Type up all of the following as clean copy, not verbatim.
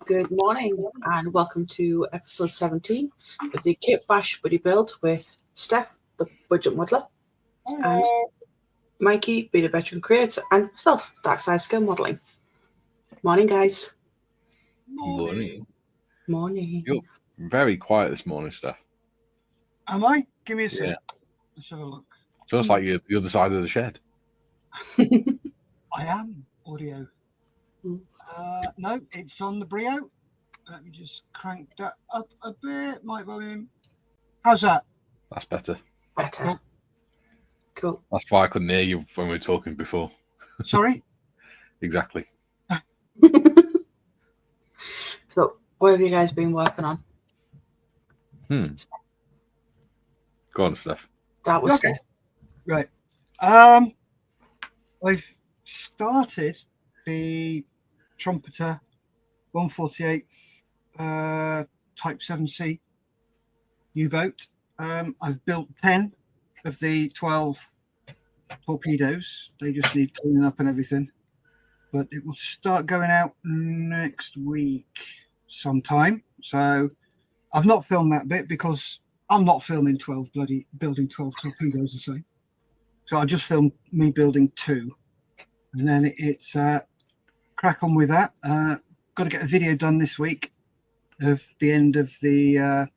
Good morning and welcome to episode 17 of the Kit Bash Buddy Build with Steff, the budget modeler, and Mikey, being a veteran creator, and myself, Dark Side Skill Modeling. Morning, guys. Morning. Morning. You're very quiet this morning, Steff. Am I? Give me a sec. Yeah. Let's have a look. It's almost like you're the other side of the shed. I am audio. No, it's on the Brio. Let me just crank that up a bit. Mic volume. How's that? That's better. Better. Cool. That's why I couldn't hear you when we were talking before. Sorry? Exactly. So, what have you guys been working on? Go on, Steff. That was Okay. Right. I've started the Trumpeter 148th Type 7C U-boat. I've built 10 of the 12 torpedoes. They just need cleaning up and everything. But it will start going out next week sometime. So I've not filmed that bit because I'm not filming building 12 torpedoes the same. So I just filmed me building 2. And then it's crack on with that. Got to get a video done this week of the end of the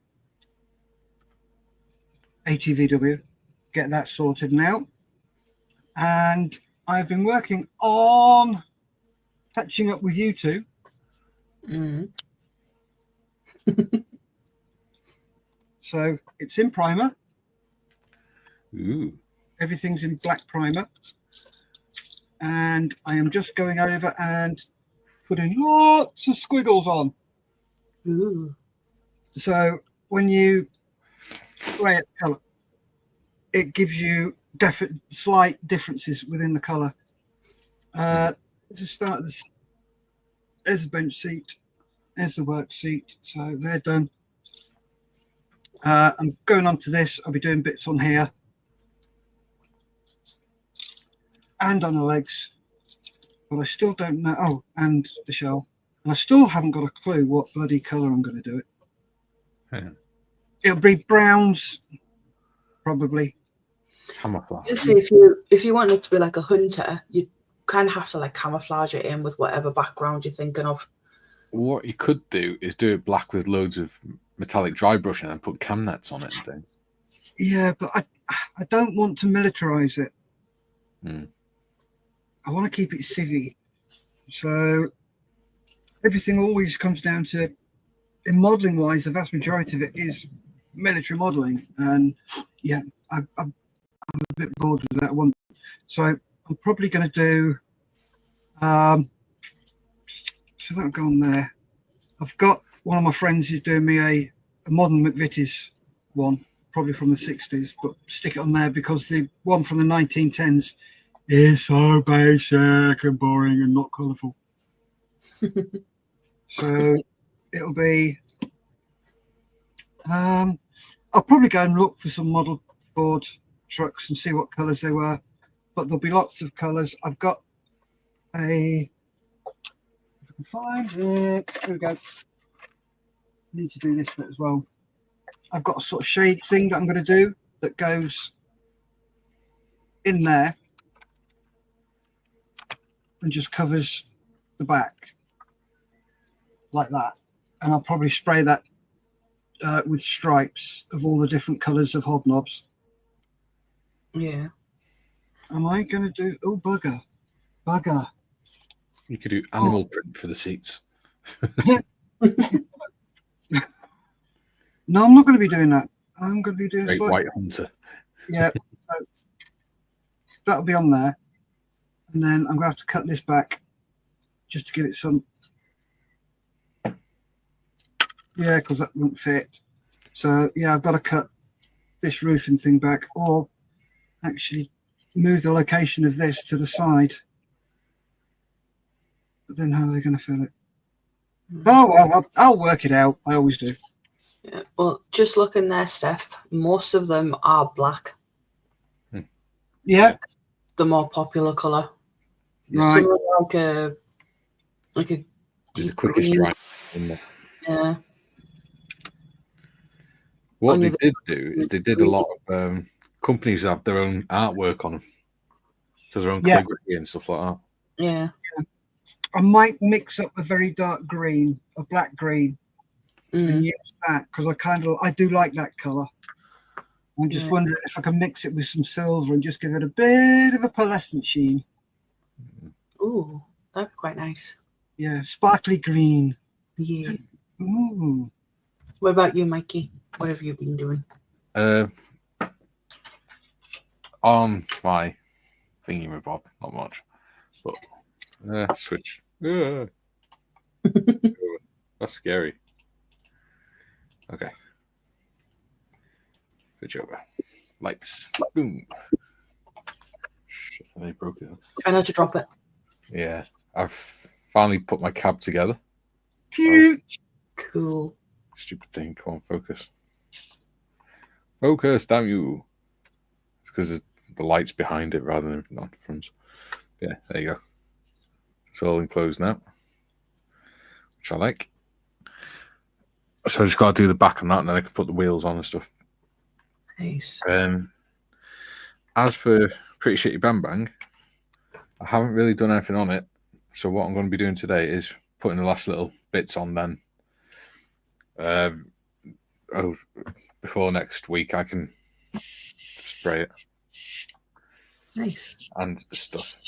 ATVW. Get that sorted now. And I've been working on catching up with you two. So it's in primer. Ooh. Everything's in black primer. And I am just going over and putting lots of squiggles on. Ooh. So when you spray it colour, it gives you slight differences within the colour. To start this, there's the bench seat, there's the work seat, so they're done. I'm going on to this. I'll be doing bits on here and on the legs, but I still don't know. Oh, and the shell. And I still haven't got a clue what bloody colour I'm going to do it. Yeah. It'll be browns, probably. Camouflage. You see, if you want it to be like a hunter, you kind of have to like camouflage it in with whatever background you're thinking of. What you could do is do it black with loads of metallic dry brushing and put cam nets on it and things. Yeah, but I don't want to militarize it. I want to keep it civvy. So everything always comes down to, in modelling wise, the vast majority of it is military modelling. And yeah, I'm a bit bored with that one. So I'm probably going to do, so that'll go on there. I've got one of my friends who's doing me a modern McVitie's one, probably from the 60s, but stick it on there because the one from the 1910s is so basic and boring and not colourful. So it'll be, I'll probably go and look for some model Ford trucks and see what colours they were, but there'll be lots of colours. I've got if I can find it, here we go. Need to do this bit as well. I've got a sort of shade thing that I'm going to do that goes in there and just covers the back like that. And I'll probably spray that with stripes of all the different colours of hobnobs. Yeah. Am I going to do... Oh, bugger. You could do animal print for the seats. No, I'm not going to be doing that. I'm going to be doing... Great white hunter. Yeah. So that'll be on there. And then I'm going to have to cut this back just to give it some... Yeah, because that won't fit. So, yeah, I've got to cut this roofing thing back or actually move the location of this to the side. But then how are they going to fill it? Oh, well, I'll work it out. I always do. Yeah. Well, just looking there, Steff, most of them are black. Yeah. The more popular colour. Right. Some are like a It's the deep quickest green. dry. in there. Yeah. What Only they did do is they did a lot of companies have their own artwork on them. So their own calligraphy and stuff like that. Yeah. I might mix up a very dark green, a black green, and use that because I do like that colour. I'm just wondering if I can mix it with some silver and just give it a bit of a pearlescent sheen. Ooh, that'd be quite nice. Yeah, sparkly green. Yeah. Ooh. What about you, Mikey? What have you been doing? On my thingy-my-bob, not much, but switch. That's scary. Okay. Switch over. Lights. Boom. Shit, they broke it. Try not to drop it. Yeah. I've finally put my cab together. Cute. Cool. Stupid thing. Come on, focus. Focus, damn you. It's because the light's behind it rather than on the front. Yeah, there you go. It's all enclosed now, which I like. So I just got to do the back on that, and then I can put the wheels on and stuff. Nice. As for Pretty Shitty Bang Bang, I haven't really done anything on it. So what I'm going to be doing today is putting the last little bits on then. Before next week, I can spray it. Nice. And stuff.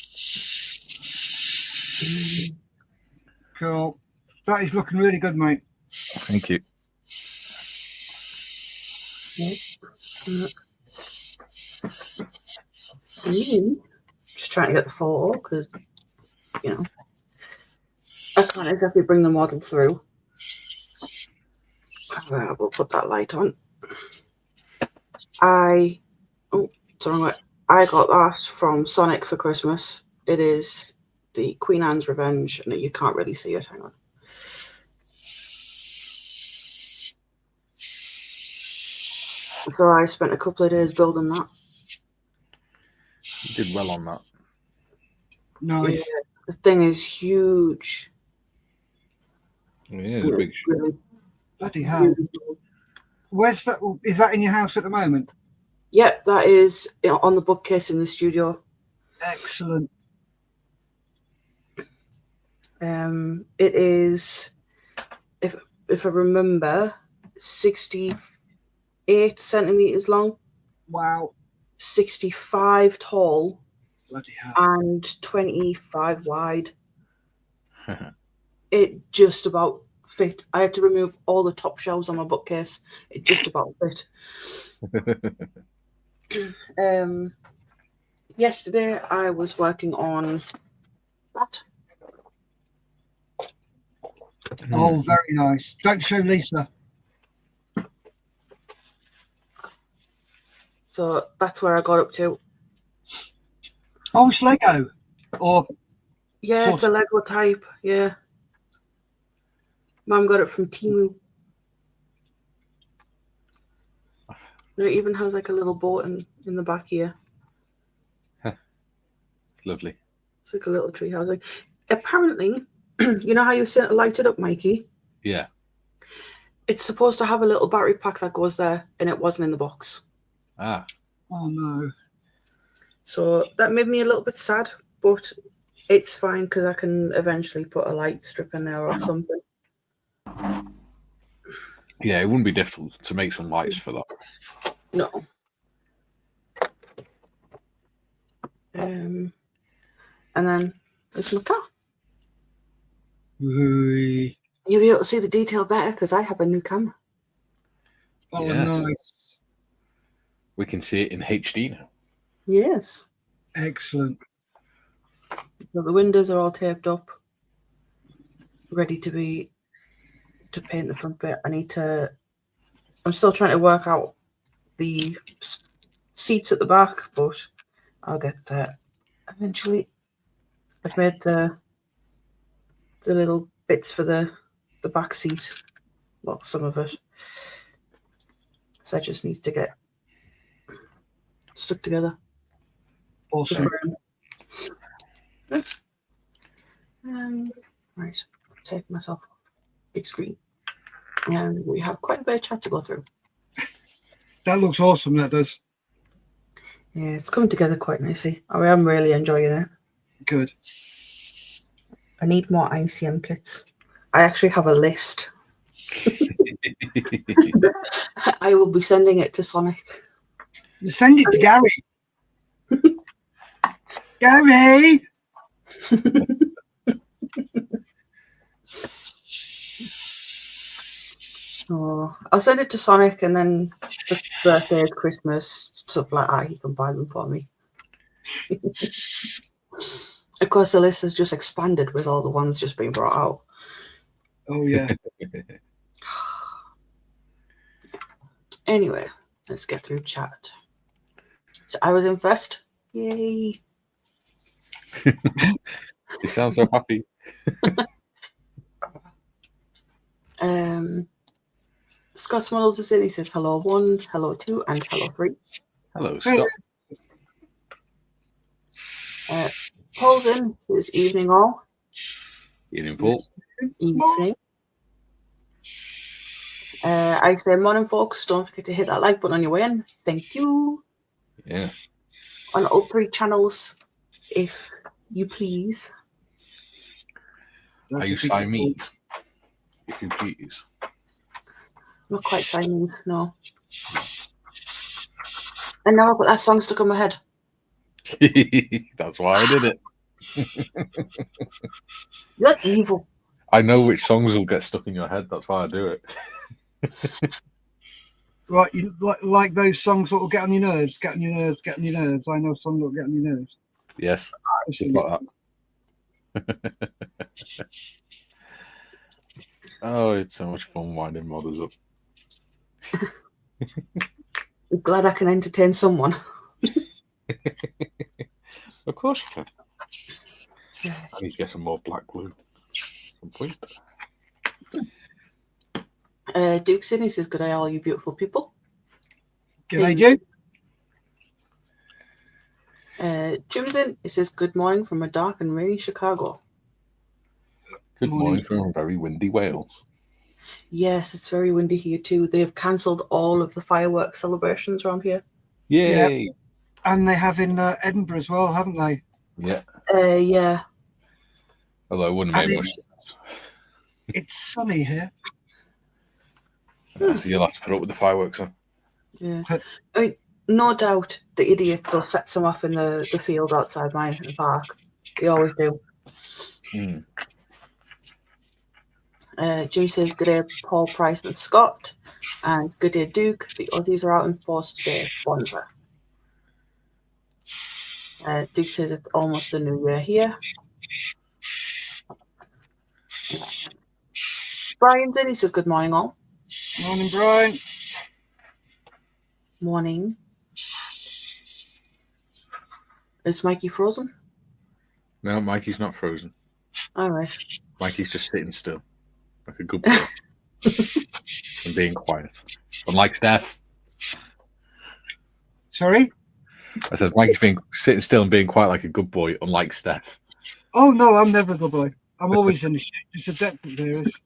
Cool. That is looking really good, mate. Thank you. Just trying to get the photo because, I can't exactly bring the model through. We'll put that light on. I got that from Sonic for Christmas. It is the Queen Anne's Revenge, and you can't really see it. Hang on. So I spent a couple of days building that. You did well on that. Nice. Yeah, the thing is huge. Yeah, it's a big really, Bloody hell. Where's that? Is that in your house at the moment? Yep, that is on the bookcase in the studio. Excellent. It is, if I remember, 68 centimeters long. Wow. 65 tall. Bloody hell. And 25 wide. It just about fit. I had to remove all the top shelves on my bookcase. It just about fit. Yesterday I was working on that. Oh, very nice. Don't show Lisa. So that's where I got up to. Oh, it's Lego. Or yeah, it's a Lego type. Yeah. Mum got it from Tamiya. It even has like a little boat in the back here. Lovely. It's like a little tree housing. Apparently, you know how you said to light it up, Mikey? Yeah. It's supposed to have a little battery pack that goes there, and it wasn't in the box. Ah. Oh, no. So that made me a little bit sad, but it's fine because I can eventually put a light strip in there or something. Yeah, it wouldn't be difficult to make some lights for that. No. And then there's my car. Ooh. You'll be able to see the detail better because I have a new camera. Oh, Yes. nice. We can see it in HD now. Yes. Excellent. So the windows are all taped up, ready to paint the front bit. I'm still trying to work out the seats at the back, but I'll get there eventually. I've made the little bits for the back seat. Well, some of it. So it just needs to get stuck together. Awesome. Right, take myself off. big screen. And we have quite a bit of chat to go through. That looks awesome, that does. Yeah, it's coming together quite nicely. I am really enjoying it. Good. I need more ICM kits. I actually have a list. I will be sending it to Sonic. You send it to Gary. Gary! Oh, I'll send it to Sonic, and then for birthday, Christmas, stuff like that, he can buy them for me. Of course, the list has just expanded with all the ones just being brought out. Oh, yeah. Anyway, let's get through chat. So I was in first. Yay. You sound so happy. Scott's models is in. He says hello 1, hello 2, and hello 3. Hello, Scott. Paul's in. Says evening all. Evening, Paul. Evening. I say morning, folks. Don't forget to hit that like button on your way in. Thank you. Yeah. On all 3 channels, if you please. Are you Siamese? If you please. Not quite Siamese, no. And now I've got that song stuck in my head. That's why I did it. You're evil. I know which songs will get stuck in your head. That's why I do it. Right, you like those songs that will get on your nerves, get on your nerves, get on your nerves. I know songs that will get on your nerves. Yes, just like that. Oh, it's so much fun winding modders up. I'm glad I can entertain someone. Of course you can. I need to get some more black glue. Some point. Duke's in. He says, good day, all you beautiful people. G'day, Duke. Jim's in. He says, good morning from a dark and rainy Chicago. Good morning from very windy Wales. Yes, it's very windy here too. They've cancelled all of the fireworks celebrations around here. Yay! Yeah. And they have in Edinburgh as well, haven't they? Yeah. Yeah. Although it wouldn't make much sense. It's sunny here. You'll have to put up with the fireworks on. Yeah. I mean, no doubt the idiots will set some off in the field outside my park. They always do. Mm. Jim says, good day, Paul, Price, and Scott. And good day, Duke. The Aussies are out in force today. Bonza. Duke says it's almost the new year here. Brian's in. He says, good morning, all. Morning, Brian. Morning. Is Mikey frozen? No, Mikey's not frozen. All right. Mikey's just sitting still, like a good boy, and being quiet. Unlike Steff. Sorry? I said Mikey's being sitting still and being quiet like a good boy, unlike Steff. Oh, no, I'm never a good boy. I'm always in the shit. Just a depth of there is.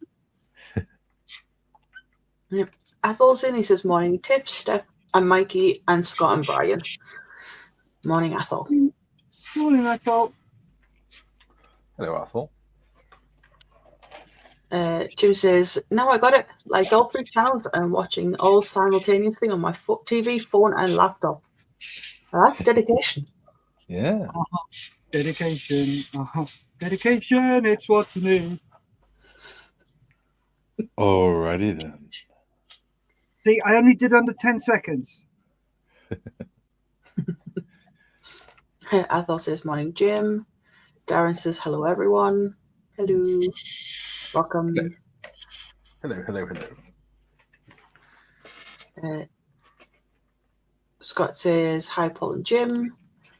Yep. Athel's in. He says, morning, Tiff, Steph, and Mikey, and Scott, and Brian. Morning, Athel. Morning, I thought. Hello, Athel. Jim says, now I got it. Like all 3 channels and watching all simultaneously on my TV, phone, and laptop. Well, that's dedication. Yeah. Dedication. Dedication, it's what you need. Alrighty then. See, I only did under 10 seconds. Athel says, morning, Jim. Darren says, hello, everyone. Hello. Welcome. Hello. Scott says, hi, Paul and Jim.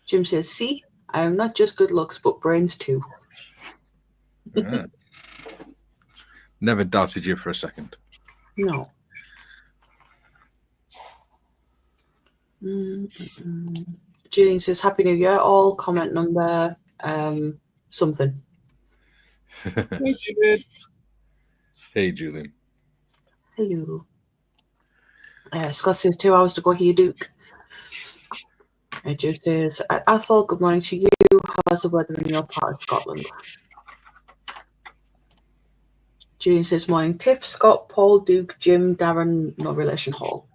Jim says, see, I am not just good looks, but brains too. Yeah. Never doubted you for a second. No. Julian says, happy new year, all. Comment number something. Hey, Julian. Hello. Scott says 2 hours to go here, Duke. Joe says, Athol, good morning to you. How's the weather in your part of Scotland? Julian says, morning, Tiff, Scott, Paul, Duke, Jim, Darren, no relation, Hall.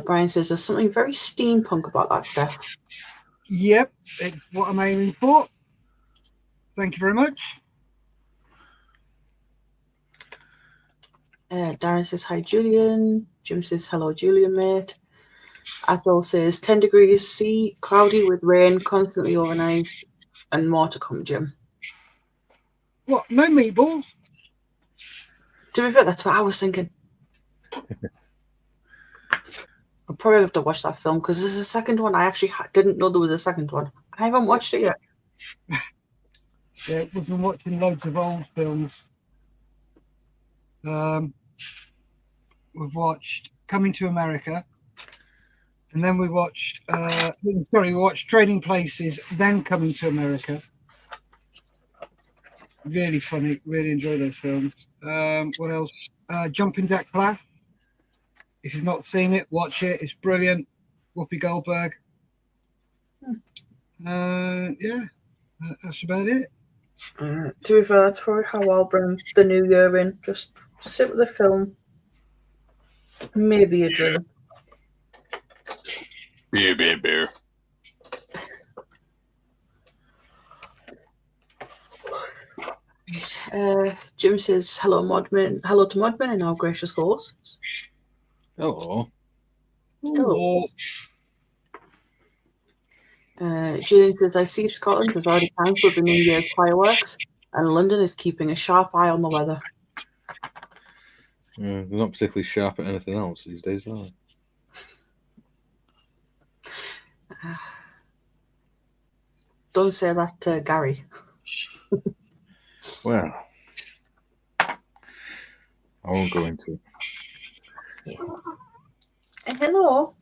Brian says, there's something very steampunk about that stuff. Yep, it's what I'm aiming for. Thank you very much. Darren says, hi, Julian. Jim says, hello, Julian, mate. Athol says, 10 degrees C, cloudy with rain, constantly overnight, and more to come, Jim. What, no meatballs? To be fair, that's what I was thinking. I'll probably have to watch that film because there's a second one. I actually didn't know there was a second one. I haven't watched it yet. Yeah, we've been watching loads of old films. We've watched Coming to America, and then we watched we watched Trading Places, then Coming to America. Really funny, really enjoy those films. What else? Jumping Jack Flash. If you've not seen it, watch it. It's brilliant. Whoopi Goldberg. Yeah, that's about it. To be fair, that's probably how I'll bring the new year in. Just sit with the film. Maybe a drink. Beer. Jim says hello, Modman. Hello to Modman and our gracious hosts. Hello. Hello. Julian says, I see Scotland has already cancelled the New Year's fireworks, and London is keeping a sharp eye on the weather. They're not particularly sharp at anything else these days, are they? Don't say that to Gary. Well, I won't go into it. Hello.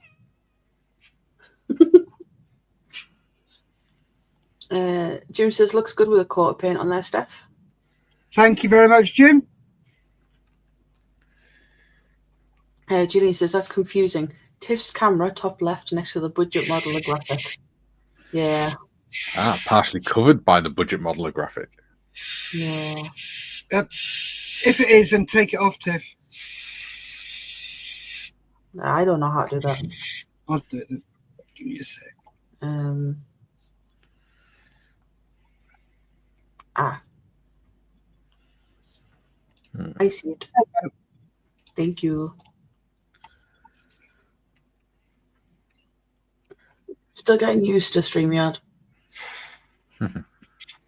Jim says, looks good with a coat of paint on there, Steph. Thank you very much, Jim. Julian says, that's confusing. Tiff's camera, top left, next to the budget modeler graphic. Yeah. Partially covered by the budget modeler graphic. Yeah. If it is, then take it off, Tiff. I don't know how to do that. I'll do it. Give me a sec. I see it. Thank you. Still getting used to StreamYard.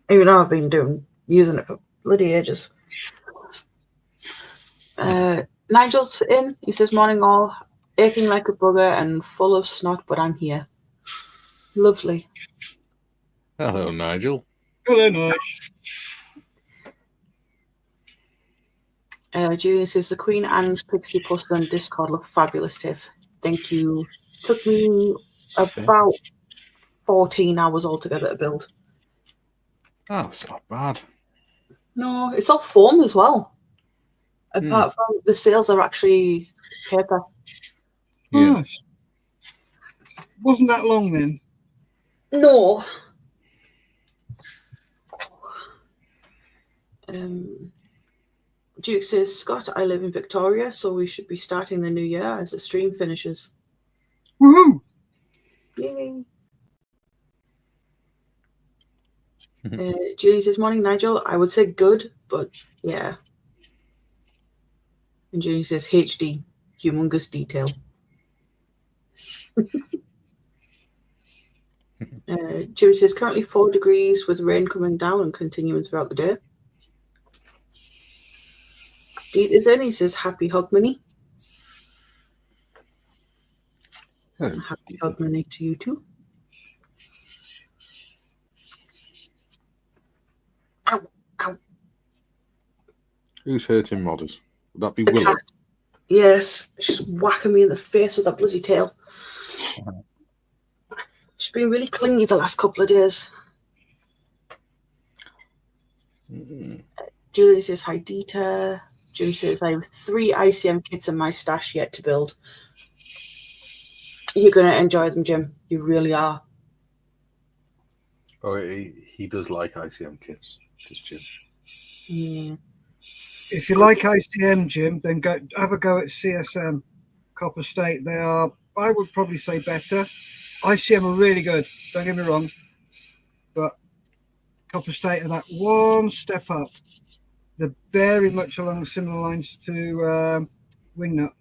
Even though I've been using it for bloody ages. Nigel's in. He says, morning all. Aching like a bugger and full of snot, but I'm here. Lovely. Hello, Nigel. Hello, Nigel. Julian says, the Queen Anne's Pixie poster on Discord look fabulous, Tiff. Thank you. Took me about 14 hours altogether to build. Oh, it's not bad. No, it's all foam as well. Apart from the sails are actually paper. Yeah. Oh, wasn't that long then? No. Duke says, Scott, I live in Victoria, so we should be starting the new year as the stream finishes. Woohoo! Yay. Julie says, morning, Nigel. I would say good, but yeah. And Julie says, HD, humongous detail. Julie says, currently 4 degrees with rain coming down and continuing throughout the day. Deet is in. He says, happy Hogmanay. Happy Hogmanay to you too. Ow, ow. Who's hurting modders? Would that be The Willow? cat. Yes, she's whacking me in the face with that bloody tail. She's been really clingy the last couple of days. Julie says, hi, Dieter. Jim says, I have 3 ICM kits in my stash yet to build. You're going to enjoy them, Jim. You really are. Oh, he does like ICM kits. Just Jim. Yeah. If you like ICM, Jim, then go have a go at CSM Copper State. They are, I would probably say, better. ICM are really good. Don't get me wrong, but Copper State are that one step up. They're very much along similar lines to Wingnut.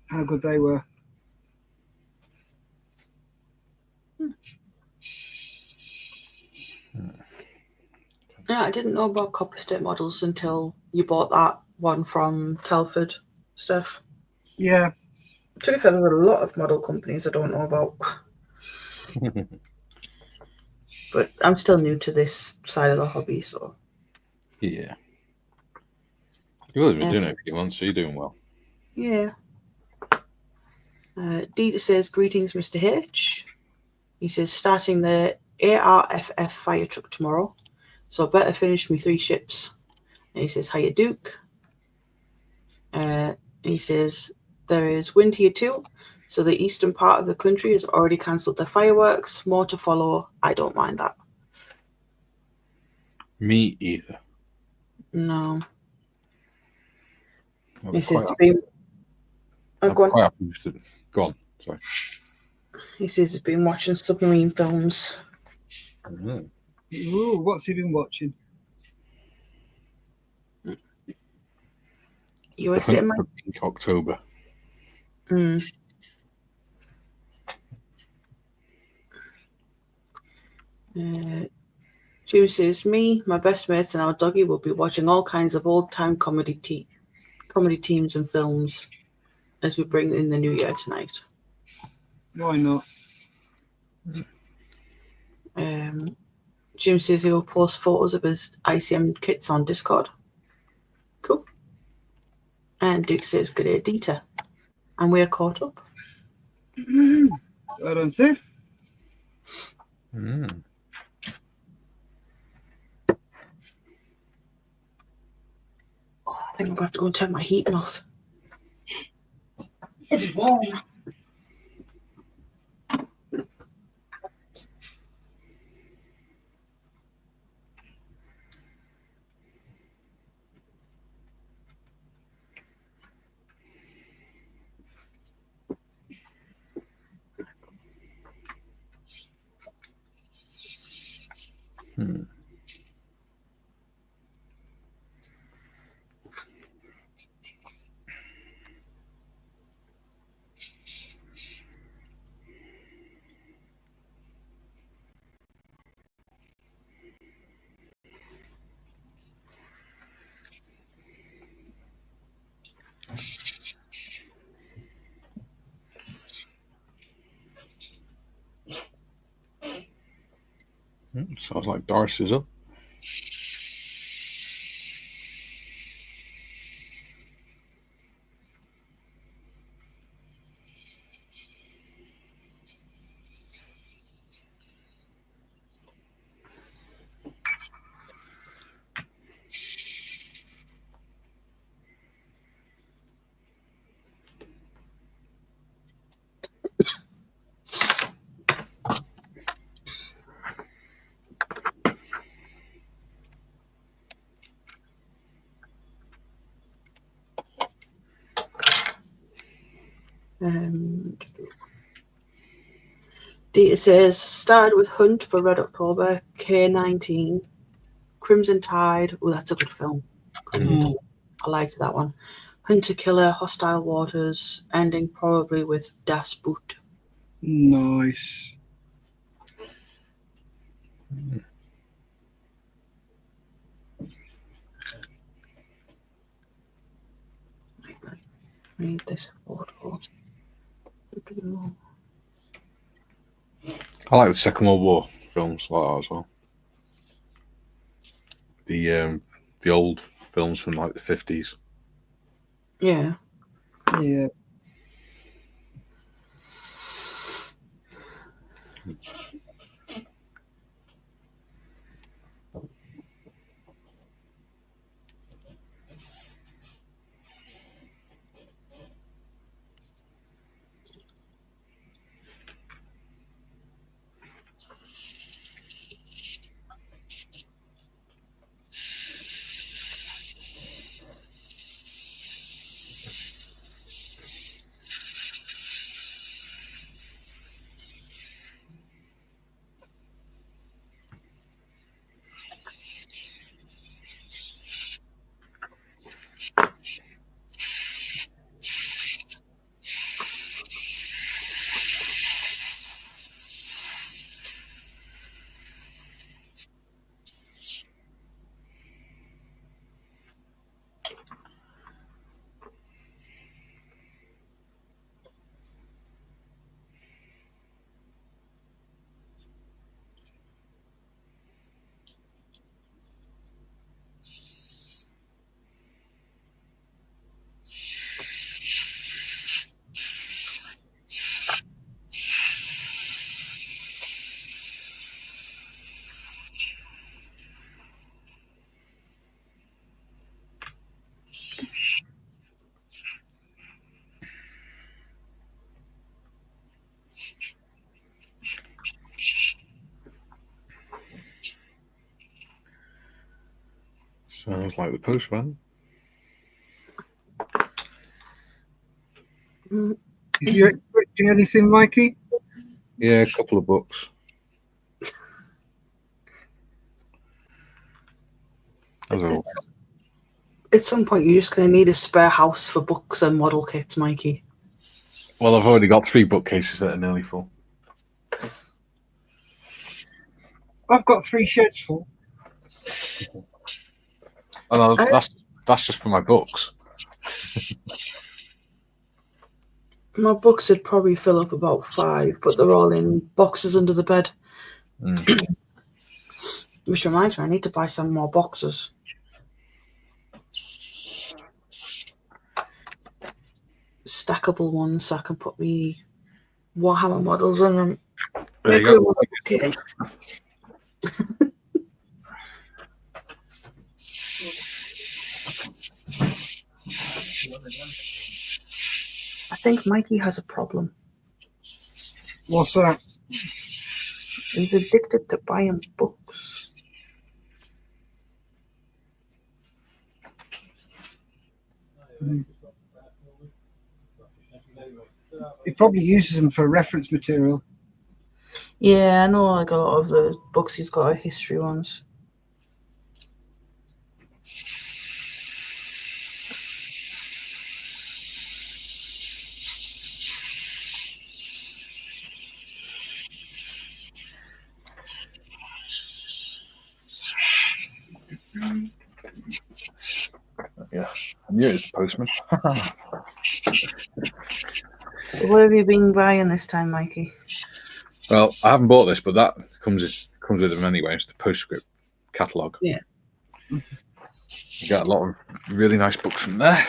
How good they were. Yeah, I didn't know about Copper State models until you bought that one from Telford stuff. Yeah. To be fair, there are a lot of model companies I don't know about. But I'm still new to this side of the hobby, so. Yeah. You've only been doing it a few months, so you're doing well. Yeah. Dieter says, greetings, Mr. H. He says, starting the ARFF fire truck tomorrow, so I better finish me 3 ships. And he says, hiya, Duke. He says, there is wind here too, so the eastern part of the country has already cancelled their fireworks. More to follow. I don't mind that. Me either. No. I'm He says, quite happy with it. Go on. Sorry. He says he's been watching submarine films. Ooh, what's he been watching? USA in October. Jim says, me, my best mates, and our doggy will be watching all kinds of old-time comedy teams and films as we bring in the new year tonight. Why not? Jim says he will post photos of his ICM kits on Discord. Cool. And Duke says, good day, Dieter. And we are caught up. Well done, Tiff. Oh, I think I'm going to have to go and turn my heating off. It's warm. Sounds like Doris is up. Data says, started with Hunt for Red October, K-19, Crimson Tide. Oh, that's a good film. I liked that one. Hunter Killer, Hostile Waters, ending probably with Das Boot. Nice. Read this photo. I like the Second World War films like that as well. The old films from like the 50s. Yeah. Yeah. Sounds like the postman. Are you expecting anything, Mikey? Yeah, a couple of books. That's all. At some point, you're just going to need a spare house for books and model kits, Mikey. Well, I've already got 3 bookcases that are nearly full. I've got 3 sheds full. Oh, no, that's just for my books. My books would probably fill up about 5, but they're all in boxes under the bed. Which reminds me, I need to buy some more boxes. Stackable ones so I can put me Warhammer models in them. There you go. Okay. I think Mikey has a problem. What's that? He's addicted to buying books. He probably uses them for reference material. Yeah, I know like a lot of the books he's got are history ones. Yeah, I knew it was the postman. So what have you been buying this time, Mikey? Well, I haven't bought this, but that comes with them anyway. It's the Postscript catalogue. Yeah. You get a lot of really nice books from there.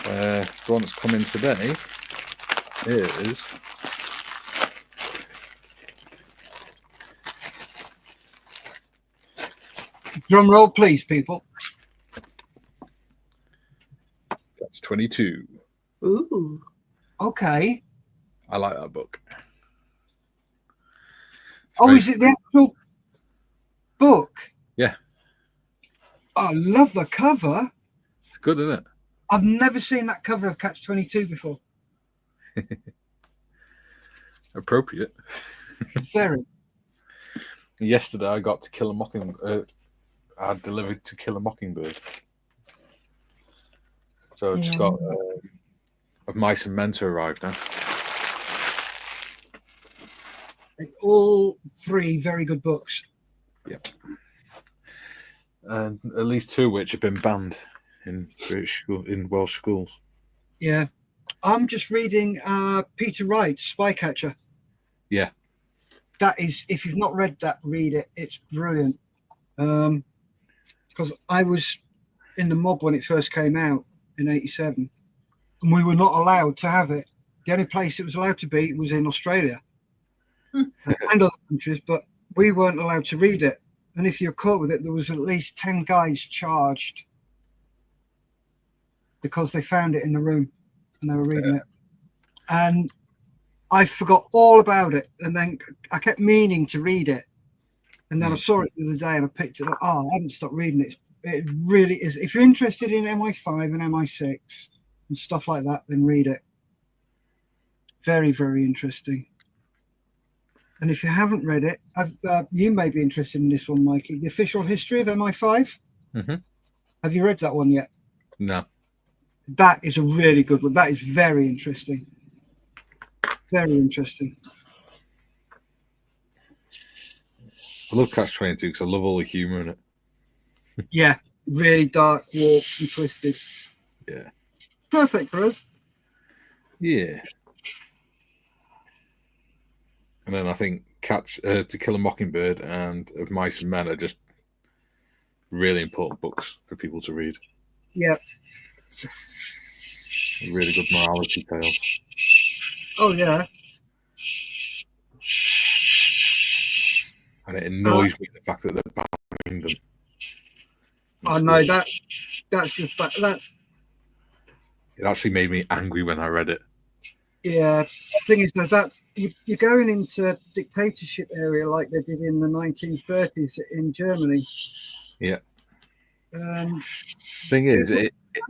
The one that's come in today is Drum roll, please, people. that's 22. Ooh. Okay. I like that book. Oh, is it the actual book? Yeah. I love the cover. It's good, isn't it? I've never seen that cover of Catch-22 before. Appropriate. Very. Yesterday I got To Kill a Mockingbird. I had delivered To Kill a Mockingbird. So I've just got of Mice and Men to arrive now. All 3 very good books. Yep. And at least 2 which have been banned in Welsh schools. Yeah. I'm just reading Peter Wright's Spycatcher. Yeah. That is, if you've not read that, read it. It's brilliant. Because I was in the mob when it first came out in '87, and we were not allowed to have it. The only place it was allowed to be was in Australia and other countries, but we weren't allowed to read it. And if you're caught with it, there was at least 10 guys charged because they found it in the room and they were reading it. And I forgot all about it, and then I kept meaning to read it, and then I saw it the other day and I picked it up. Oh, I haven't stopped reading it. It really is. If you're interested in MI5 and MI6 and stuff like that, then read it. Very, very interesting. And if you haven't read it, you may be interested in this one, Mikey. The Official History of MI5. Mm-hmm. Have you read that one yet? No. That is a really good one. That is very interesting. Very interesting. I love Catch-22 because I love all the humour in it. Yeah, really dark, warped and twisted. Yeah. Perfect for us. Yeah. And then I think To Kill a Mockingbird and Of Mice and Men are just really important books for people to read. Yeah. Really good morality tales. Oh, yeah. And it annoys me the fact that they're banning them. Oh, no, that's just that. It actually made me angry when I read it. Yeah, the thing is that you're going into dictatorship area like they did in the 1930s in Germany. Yeah. Thing is,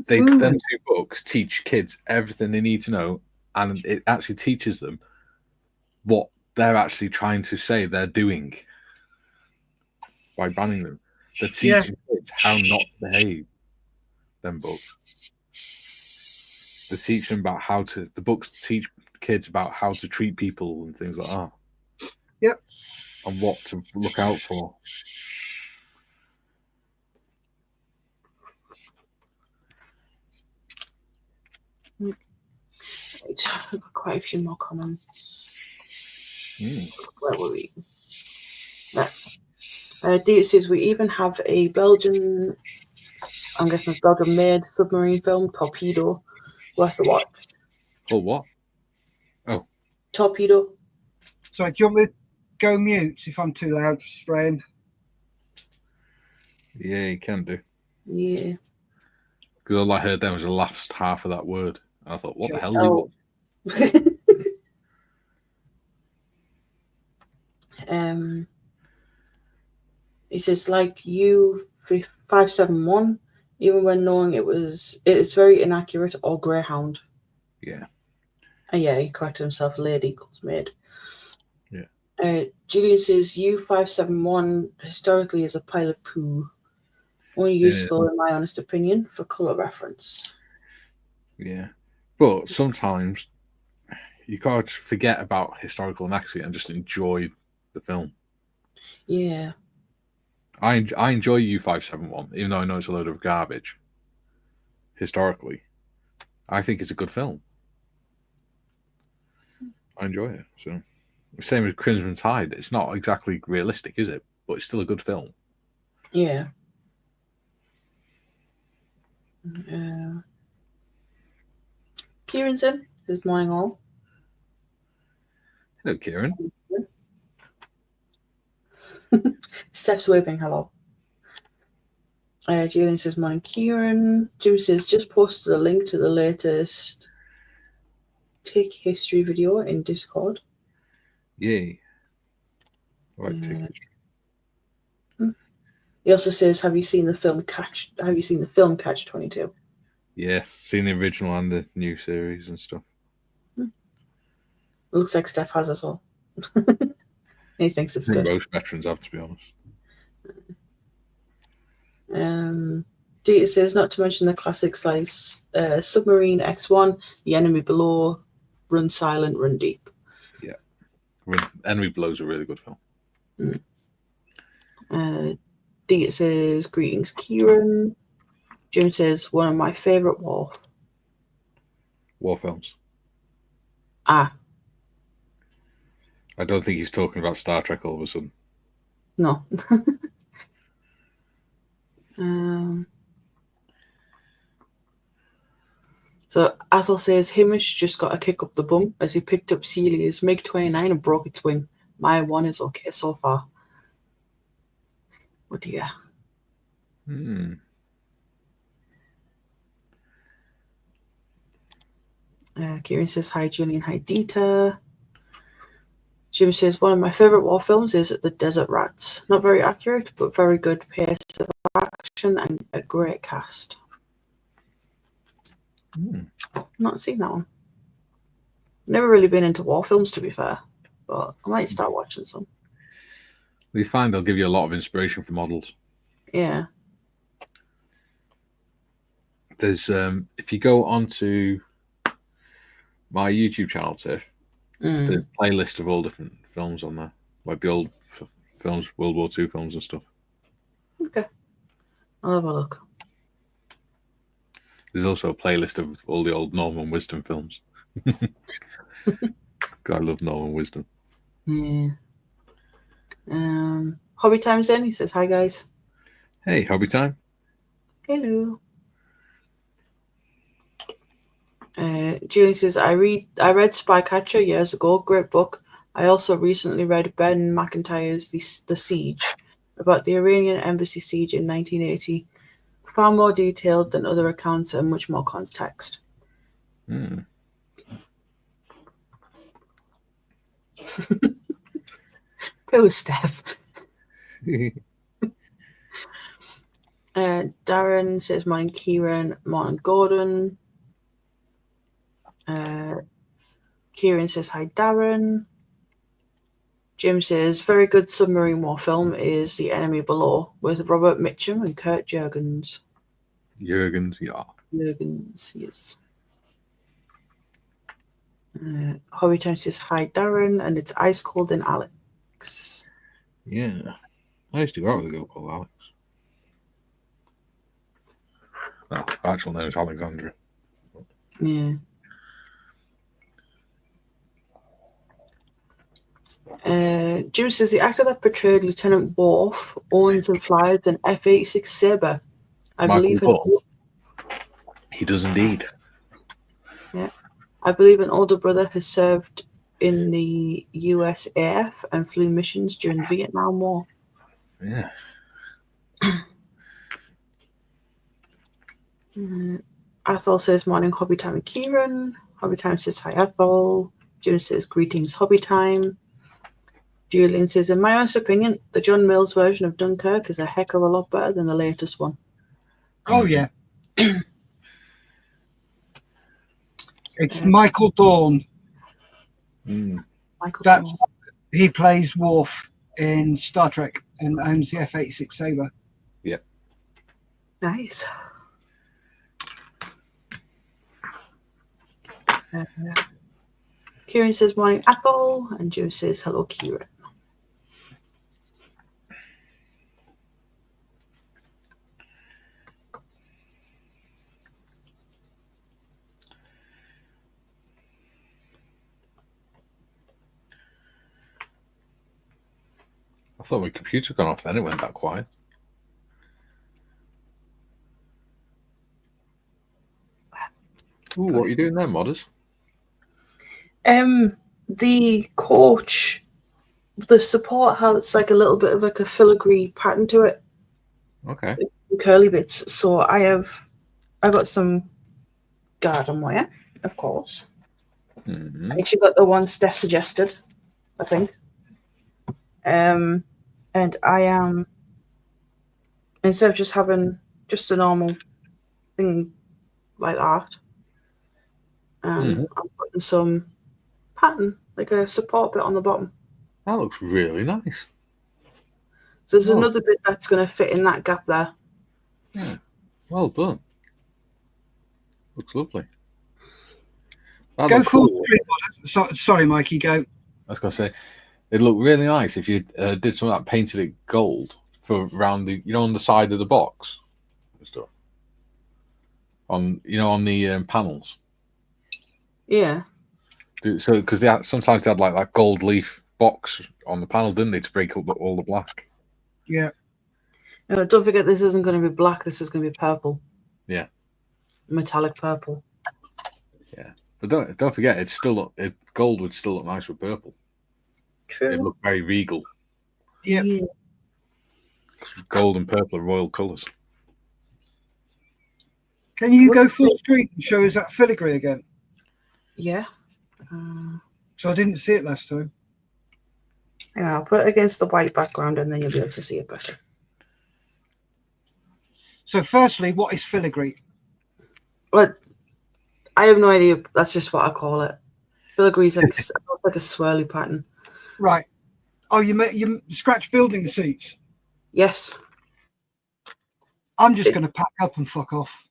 them two books teach kids everything they need to know, and it actually teaches them what they're actually trying to say they're doing by banning them. They're teaching kids how not to behave. Them books. They teach them about how to. The books teach kids about how to treat people and things like that. Yep. And what to look out for. I've got quite a few more comments. Where were we? Dee says we even have a Belgian, I'm guessing it's Belgian-made submarine film, Torpedo, worth a watch. Oh, what? Oh. Torpedo. Sorry, do you want me to go mute if I'm too loud spraying? Yeah, you can do. Yeah. Because all I heard then was the last half of that word. And I thought, what the hell do Oh. He says, like you, 571, even when knowing it's very inaccurate or greyhound. Yeah. And yeah, he corrected himself, lady equals maid. Yeah. Julian says, U571 historically is a pile of poo. Only useful, in my honest opinion, for colour reference. Yeah. But sometimes you can't forget about historical inaccuracy and just enjoy the film. Yeah. I enjoy U571, even though I know it's a load of garbage. Historically, I think it's a good film. I enjoy it. So, same with Crimson Tide. It's not exactly realistic, is it? But it's still a good film. Yeah. Kieran's in. Good morning, all. Hello, Kieran. Steph's waving hello. Julian says, morning, Kieran. Jim says, just posted a link to the latest Tick history video in Discord. Yay. Right, Tick history. He also says, have you seen the film Catch 22? Yes, seen the original and the new series and stuff. Looks like Steff has as well. He thinks it's good. Most veterans have, to be honest. Data says, not to mention the classic slice, Submarine X1, The Enemy Below, Run Silent, Run Deep. Yeah. Enemy Below's a really good film. Data says, greetings, Kieran. Jim says, one of my favourite war films. I don't think he's talking about Star Trek all of a sudden. No. So Athel says, Hamish just got a kick up the bum as he picked up Celia's MiG-29 and broke its wing. My one is okay so far. Oh dear. Kieran says, hi, Julian. Hi, Dita. Jim says, one of my favourite war films is The Desert Rats. Not very accurate, but very good pace of action and a great cast. Not seen that one. Never really been into war films, to be fair, but I might start watching some. You find they'll give you a lot of inspiration for models. Yeah. There's if you go onto my YouTube channel, Tiff, there's a playlist of all different films on there, like the old films, World War II films and stuff. Okay, I'll have a look. There's also a playlist of all the old Norman Wisdom films. I love Norman Wisdom. Yeah. Hobby Time's in. He says, hi, guys. Hey, Hobby Time. Hello. Julie says, I read Spycatcher years ago. Great book. I also recently read Ben McIntyre's The Siege, about the Iranian embassy siege in 1980. Far more detailed than other accounts and much more context. Poor Steff. Darren says, morning Kieran, morning Gordon. Kieran says, hi Darren. Jim says, very good submarine war film is The Enemy Below with Robert Mitchum and Kurt Jurgens. Jurgens, yeah. Jurgens, yes. Hobby Time says, hi Darren, and it's ice cold in Alex. Yeah. I used to go out with a girl called Alex. Well, her actual name is Alexandra. Yeah. Jim says the actor that portrayed Lieutenant Worf owns and flies an F-86 Sabre. I believe he does indeed. Yeah, I believe an older brother has served in the USAF and flew missions during the Vietnam War. Yeah. Athol says, morning Hobby Time and Kieran. Hobby Time says, hi Athol. Jim says, greetings Hobby Time. Julian says, in my honest opinion, the John Mills version of Dunkirk is a heck of a lot better than the latest one. Oh, yeah. It's Michael Dawn. Michael Dawn. He plays Worf in Star Trek and owns the F-86 Sabre. Yeah. Nice. Kieran says, morning Athol. And Jim says, hello Kieran. I thought my computer had gone off then, it went that quiet. Ooh, what are you doing there, modders? The coach, the support has like a little bit of like a filigree pattern to it. Okay. Curly bits. So I got some garden wire, of course. Mm-hmm. I actually got the one Steff suggested, I think. And I am, instead of just having just a normal thing like that, I'm putting some pattern, like a support bit on the bottom. That looks really nice. So there's another bit that's going to fit in that gap there. Yeah. Well done. Looks lovely. That Go full cool. screen. Sorry, Mikey, go. I was going to say, it'd look really nice if you did some of that, painted it gold for around the, on the side of the box and stuff. On the panels. Yeah. So because sometimes they had like that gold leaf box on the panel, didn't they, to break up all the black? Yeah. No, don't forget this isn't going to be black. This is going to be purple. Yeah. Metallic purple. Yeah, but don't forget, gold would still look nice with purple. True. It'd look very regal. Yeah. Gold and purple are royal colours. Can you go full screen and show us that filigree again? Yeah. So I didn't see it last time. Yeah, I'll put it against the white background and then you'll be able to see it better. So firstly, what is filigree? Well, I have no idea. That's just what I call it. Filigree is like a swirly pattern. Right. Oh, you scratch building seats? Yes. I'm just going to pack up and fuck off.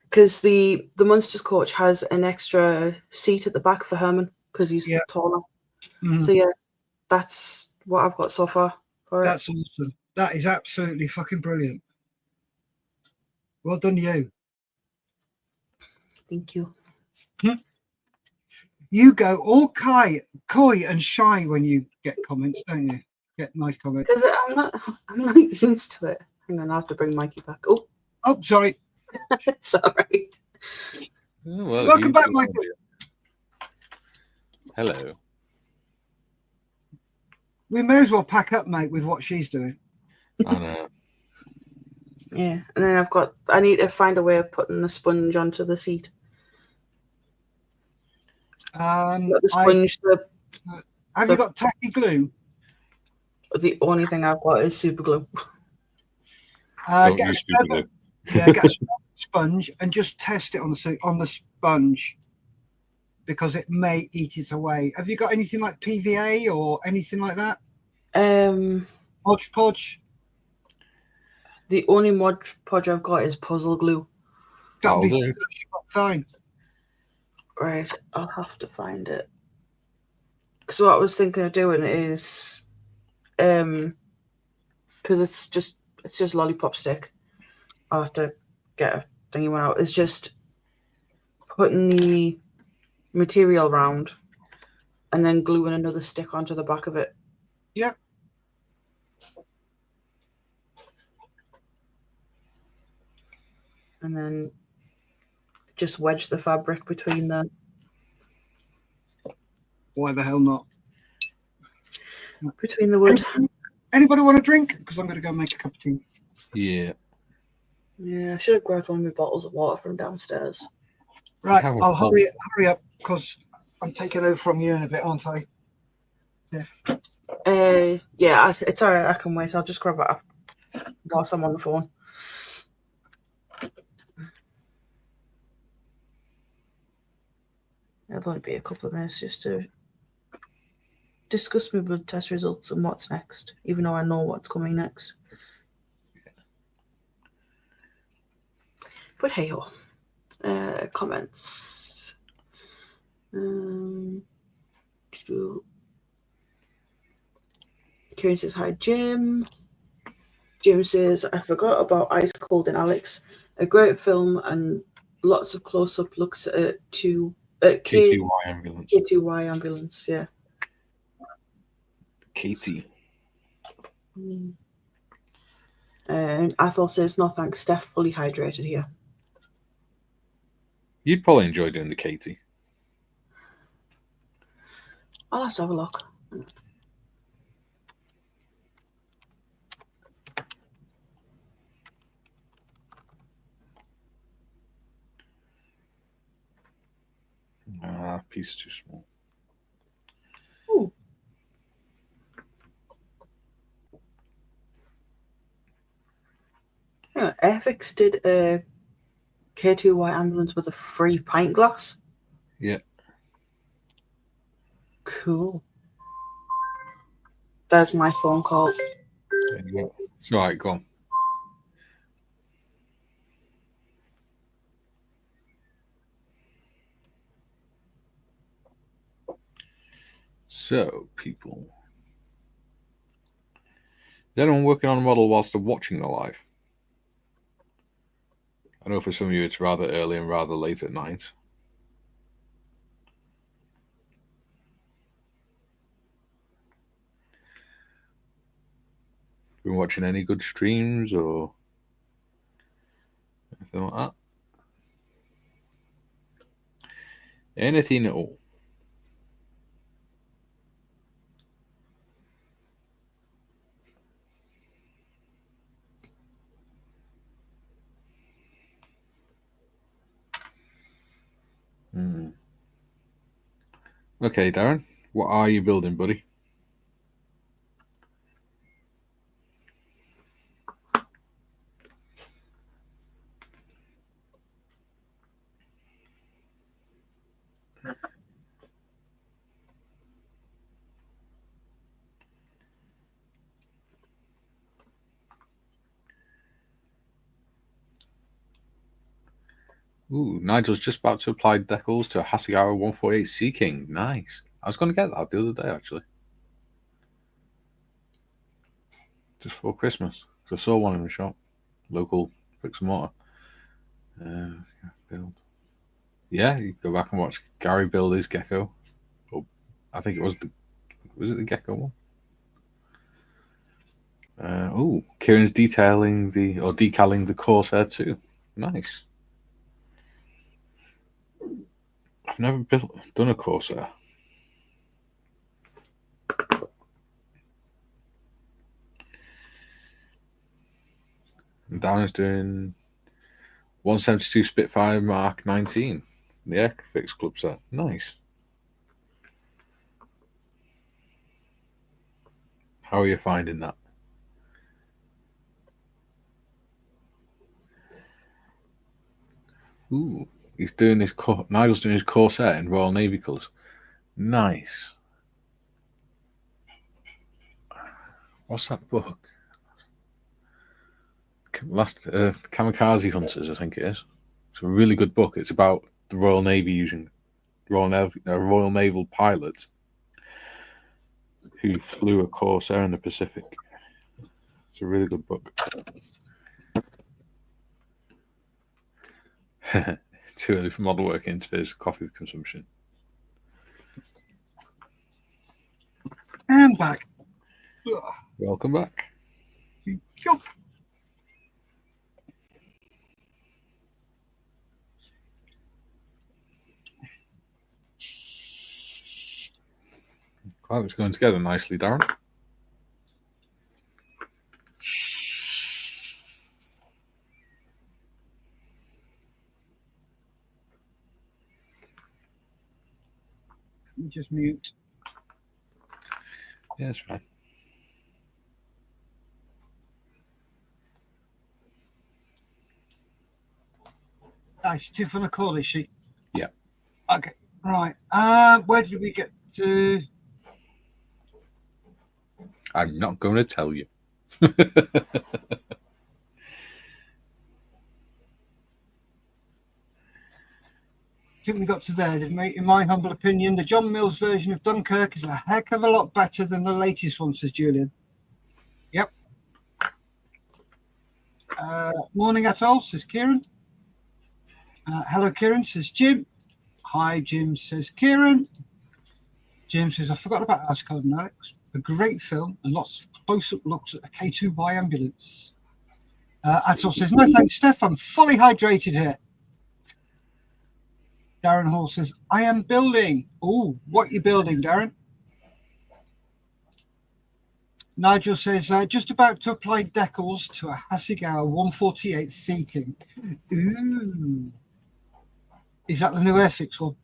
Because the Munsters coach has an extra seat at the back for Herman because he's taller. Mm-hmm. So yeah, that's what I've got so far. That's awesome. That is absolutely fucking brilliant. Well done, you. Thank you. You go all coy and shy when you get comments, don't you? Get nice comments. Because I'm not used to it. Hang on, I have to bring Mikey back. Oh, sorry. It's all right. Oh, well, welcome back, Mikey. Hello. We may as well pack up, mate, with what she's doing. I know. Yeah, and then I need to find a way of putting the sponge onto the seat. The sponge. Have you got tacky glue? The only thing I've got is super glue. Don't Get a use stupidly. get a sponge and just test it on the sponge, because it may eat it away. Have you got anything like PVA or anything like that? Mod Podge? The only Mod Podge I've got is puzzle glue. That'll be do. fine. Right, I'll have to find it. Because what I was thinking of doing is, because it's just lollipop stick. I'll have to get a thingy one out. It's just putting the material round and then gluing another stick onto the back of it. Yeah. And then just wedge the fabric between the... Why the hell not? Between the wood. Anybody want a drink? Because I'm going to go make a cup of tea. Yeah. Yeah, I should have grabbed one of my bottles of water from downstairs. Right, I'll hurry up, because I'm taking over from you in a bit, aren't I? Yeah. Yeah, it's all right. I can wait. I'll just grab it up whilst I'm on the phone. It'll only be a couple of minutes just to discuss my blood test results and what's next, even though I know what's coming next. But hey ho. Comments. Kieran says hi, Jim. Jim says, I forgot about Ice Cold and Alex. A great film and lots of close-up looks at K2Y ambulance. K2Y ambulance, yeah. Katie. And Athol says, no thanks, Steff, fully hydrated here. You'd probably enjoy doing the Katie. I'll have to have a look. Piece too small. Ooh. Yeah, Airfix did a K2Y ambulance with a free pint glass. Yeah. Cool. There's my phone call. There you go. It's all right, go on. So, people. Is anyone working on a model whilst they're watching the live? I know for some of you it's rather early and rather late at night. Been watching any good streams or anything like that? Anything at all? Okay, Darren, what are you building, buddy? Ooh, Nigel's just about to apply decals to a Hasegawa 148 Sea King. Nice. I was going to get that the other day, actually. Just for Christmas. So I saw one in the shop. Local bricks and mortar. Build. Yeah, you go back and watch Gary build his gecko. Oh, I think it was it the gecko one? Oh, Kieran's decaling the Corsair too. Nice. I've never done a Corsair. And Darren's doing 172 Spitfire Mark 19. The Airfix Club set. Nice. How are you finding that? Ooh, he's doing his Nigel's doing his corset in Royal Navy colours. Nice. What's that book? Kamikaze Hunters, I think it is. It's a really good book. It's about the Royal Navy using Royal Naval pilot who flew a Corsair in the Pacific. It's a really good book. Too early for model work interface with coffee consumption. And back. Welcome back. Jump. Glad it's going together nicely, Darren. Let me just mute. Yeah, it's fine. Nice. Tiff on a call, is she? Yeah. Okay. Right. Where did we get to? I'm not going to tell you. I think we got to there, didn't we? In my humble opinion, the John Mills version of Dunkirk is a heck of a lot better than the latest one, says Julian. Yep. Morning at all, says Kieran. Hello, Kieran, says Jim. Hi, Jim, says Kieran. Jim says, I forgot about Ash Colored and Alex. A great film and lots of close-up looks at the K2Y ambulance. Atul says, no thanks, Steph. I'm fully hydrated here. Darren Hall says, I am building. Oh, what you building, Darren? Nigel says, just about to apply decals to a Hasegawa 148 Seeking. Ooh. Is that the new Airfix one?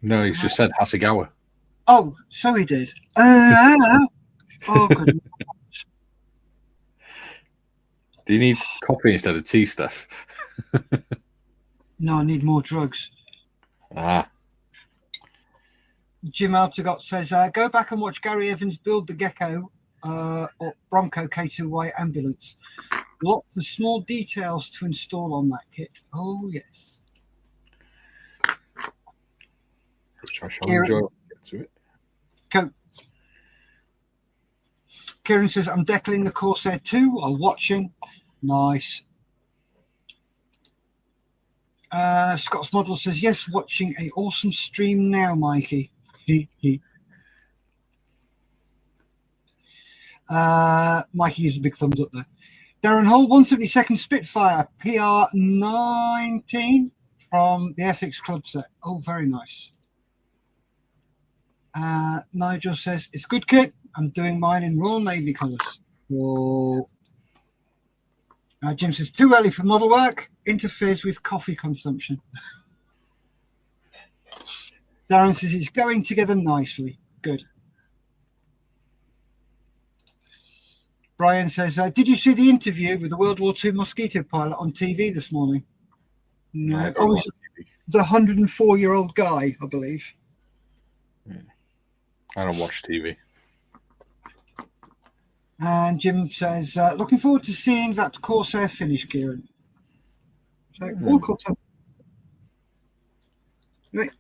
No, he's just said Hasegawa. Oh, so he did. Oh, good. Do you need coffee instead of tea, Steph? No, I need more drugs. Ah. Jim Altagot says, go back and watch Gary Evans build the Gecko or Bronco K2Y ambulance. Lots of small details to install on that kit. Oh, yes. Which I shall enjoy. Get to it. Kieran says, I'm decaling the Corsair 2 while watching. Nice. Scott's Model says, yes, watching a awesome stream now, Mikey. Mikey gives a big thumbs up there. Darren Hall, 172nd Spitfire, PR19 from the FX Club set. Oh, very nice. Nigel says, it's good kit. I'm doing mine in Royal Navy colours. Whoa. Jim says, too early for model work. Interferes with coffee consumption. Darren says, it's going together nicely. Good. Brian says, did you see the interview with the World War II Mosquito pilot on TV this morning? No. Oh, it's the 104-year-old guy, I believe. I don't watch TV. And Jim says, looking forward to seeing that Corsair finish, Kieran. So, all caught up. Right,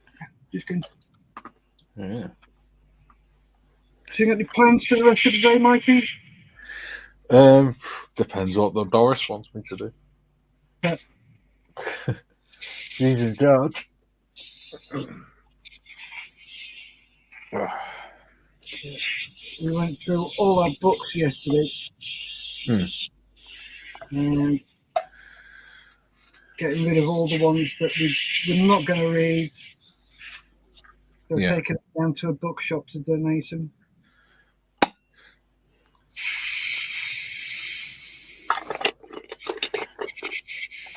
just going. Yeah. So, you got any plans for the rest of the day, Mikey? Depends what the Doris wants me to do. Yeah. She's in charge. We went through all our books yesterday. And getting rid of all the ones that we're not going to read. So taking it down to a bookshop to donate them. I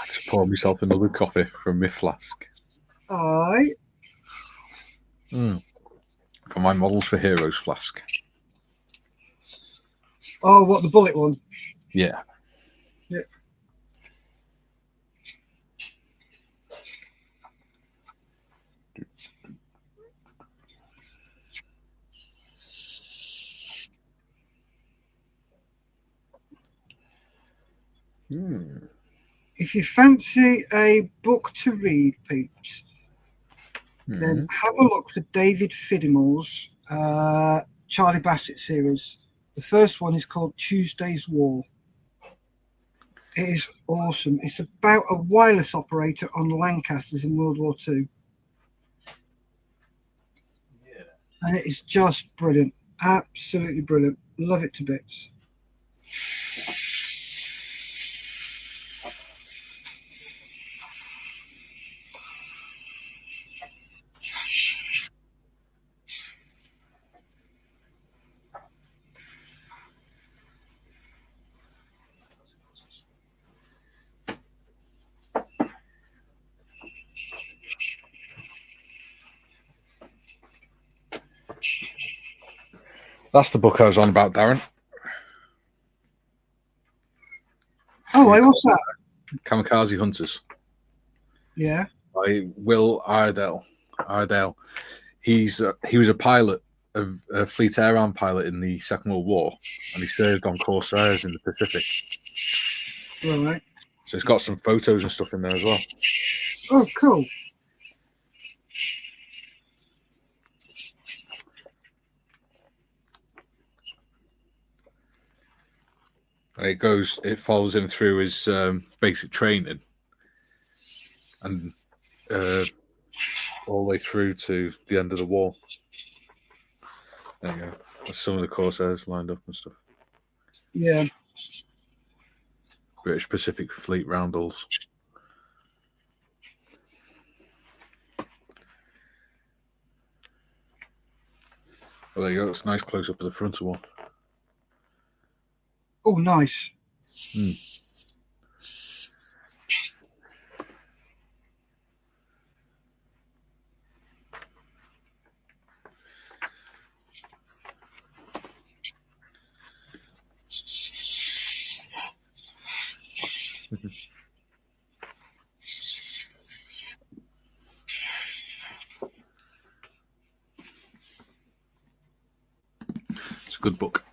just pour myself another coffee from my flask. Aye. For my Models for Heroes flask. Oh, what, the bullet one? Yeah. Yeah. If you fancy a book to read, peeps, then have a look for David Fidimore's Charlie Bassett series. The first one is called Tuesday's War. It is awesome. It's about a wireless operator on Lancasters in World War II. Yeah. And it is just brilliant. Absolutely brilliant. Love it to bits. That's the book I was on about, Darren. Oh, what's that? Kamikaze Hunters. Yeah. By Will Iredale. He was a pilot, a Fleet Air Arm pilot in the Second World War, and he served on Corsairs in the Pacific. Right. So it's got some photos and stuff in there as well. Oh, cool. And it follows him through his basic training, and all the way through to the end of the war. There you go. There's some of the Corsairs lined up and stuff. Yeah. British Pacific Fleet roundels. Well, there you go. It's a nice close up of the frontal one. Oh, nice. It's a good book.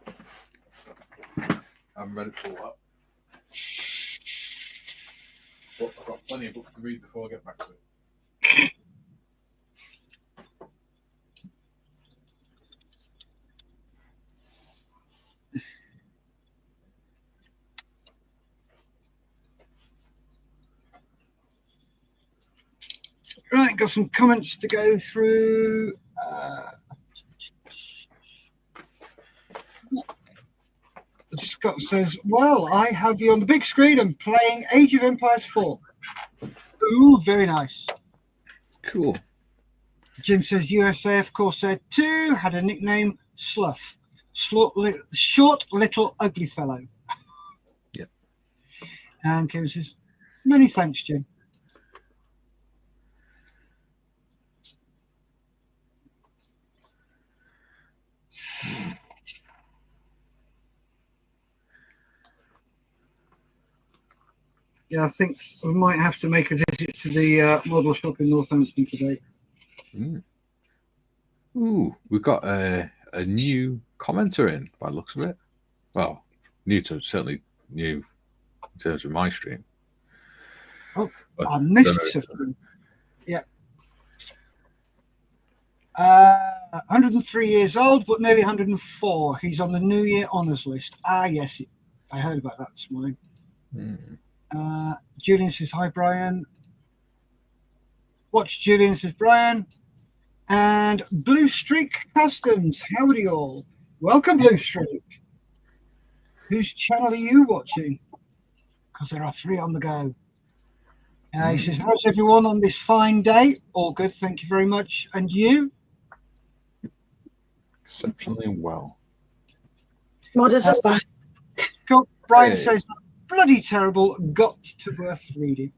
I haven't read it for a while. But I've got plenty of books to read before I get back to it. Right, got some comments to go through. Scott says, well, I have you on the big screen and playing Age of Empires 4. Ooh, very nice. Cool. Jim says, USAF Corsair 2 had a nickname, Sluff. Short, little, ugly fellow. Yep. And Kevin says, many thanks, Jim. Yeah, I think we might have to make a visit to the model shop in Northampton today. Ooh, we've got a new commenter in by the looks of it. Well, certainly new in terms of my stream. Oh, but I missed something. Yeah. 103 years old, but nearly 104. He's on the New Year honours list. Ah, yes, I heard about that this morning. Julian says, hi, Brian. Watch Julian says, Brian. And Blue Streak Customs. Howdy all. Welcome, Blue Streak. Whose channel are you watching? Because there are 3 on the go. He says, how's everyone on this fine day? All good, thank you very much. And you? Exceptionally well. Modders is back. Cool. Brian says, bloody terrible, got to worth reading.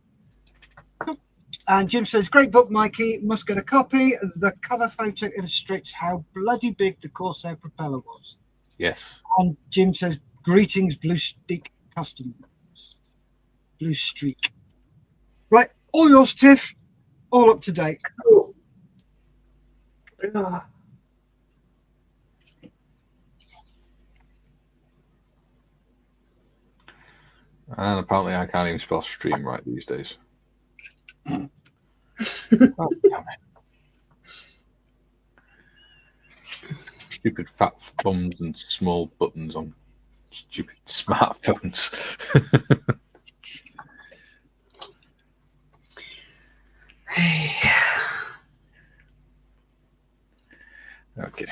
Cool. And Jim says, great book, Mikey, must get a copy. The cover photo illustrates how bloody big the Corsair propeller was. Yes. And Jim says, greetings, Blue Streak Customs. Blue Streak. Right, all yours, Tiff. All up to date. Cool. And apparently I can't even spell stream right these days. Oh, damn it. Stupid fat thumbs and small buttons on stupid smartphones. Okay.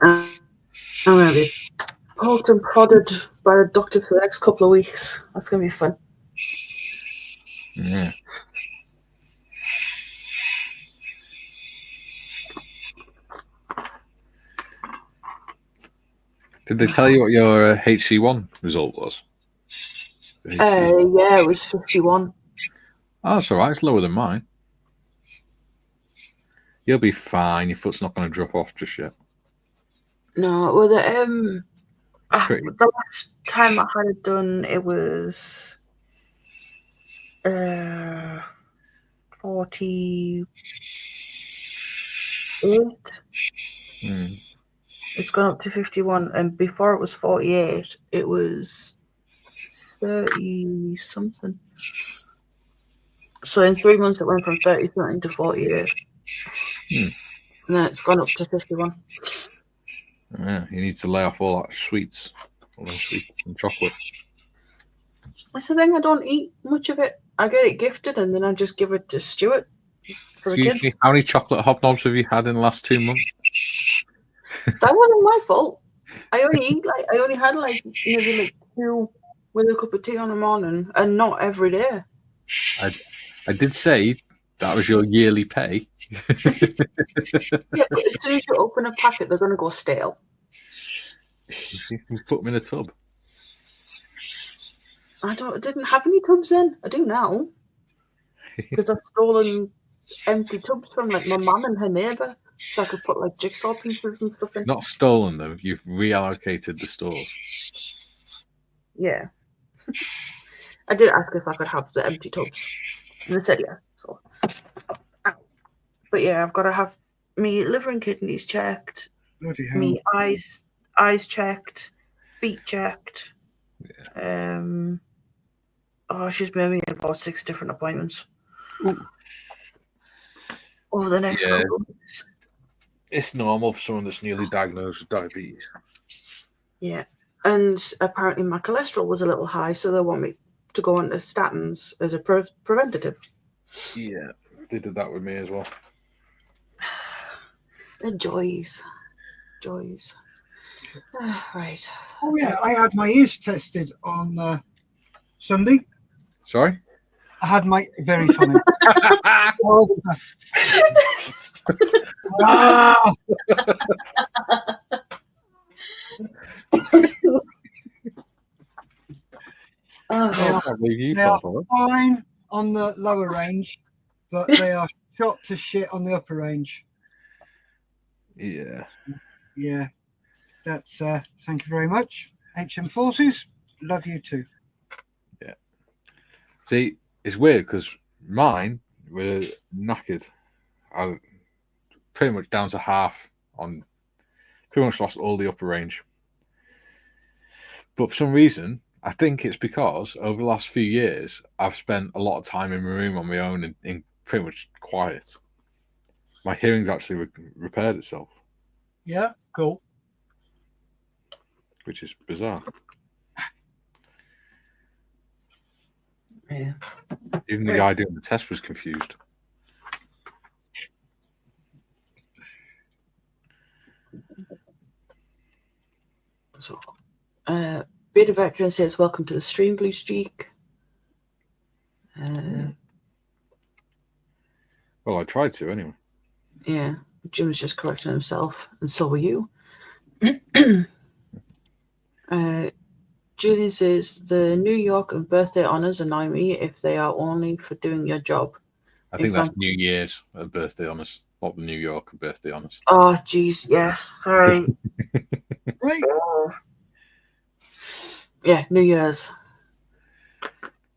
I'm going to be poked and prodded by the doctors for the next couple of weeks. That's going to be fun. Yeah. Did they tell you what your HC1 result was? Yeah, it was 51. Oh, that's all right. It's lower than mine. You'll be fine. Your foot's not going to drop off just yet. No, well, the last time I had it done, it was 48. It's gone up to 51, and before it was 48, it was 30 something. So in 3 months, it went from 30 something to 48. And then it's gone up to 51. Yeah, you need to lay off all that sweets, all those sweets and chocolate. That's the thing, I don't eat much of it. I get it gifted, and then I just give it to Stuart for the kids. How many chocolate hobnobs have you had in the last 2 months? That wasn't my fault. I only had maybe 2 with a cup of tea on the morning, and not every day. I did say that was your yearly pay. Yeah, but as soon as you open a packet, they're going to go stale. You can put them in a tub. I didn't have any tubs then. I do now, because I've stolen empty tubs from my mum and her neighbour, so I could put jigsaw pieces and stuff in. Not stolen them. You've reallocated the stores. Yeah. I did ask if I could have the empty tubs, and they said yeah. So, but yeah, I've got to have me liver and kidneys checked, me eyes checked, feet checked. Yeah. She's made me about 6 different appointments. Ooh. Over the next couple of weeks. It's normal for someone that's newly diagnosed with diabetes. Yeah, and apparently my cholesterol was a little high, so they want me to go on to statins as a preventative. Yeah, they did that with me as well. The joys. Right. Oh yeah, I had my ears tested on Sunday. Sorry? I had my very funny. They are fine on the lower range, but they are shot to shit on the upper range. Yeah. Yeah. That's thank you very much. HM Forces, love you too. Yeah. See, it's weird because mine were knackered. I pretty much down to half on, pretty much lost all the upper range. But for some reason, I think it's because over the last few years, I've spent a lot of time in my room on my own and in pretty much quiet. My hearing's actually repaired itself. Yeah, cool. Which is bizarre. Yeah. Even the guy doing the test was confused. So, Beta Veteran says, welcome to the stream, Blue Streak. Well, I tried to anyway. Yeah, Jim's just correcting himself, and so were you. Julian says, the New York and birthday honours annoy me if they are only for doing your job. I think that's New Year's birthday honours, not the New York birthday honours. Oh, jeez, yes, sorry. Right. Yeah, New Year's.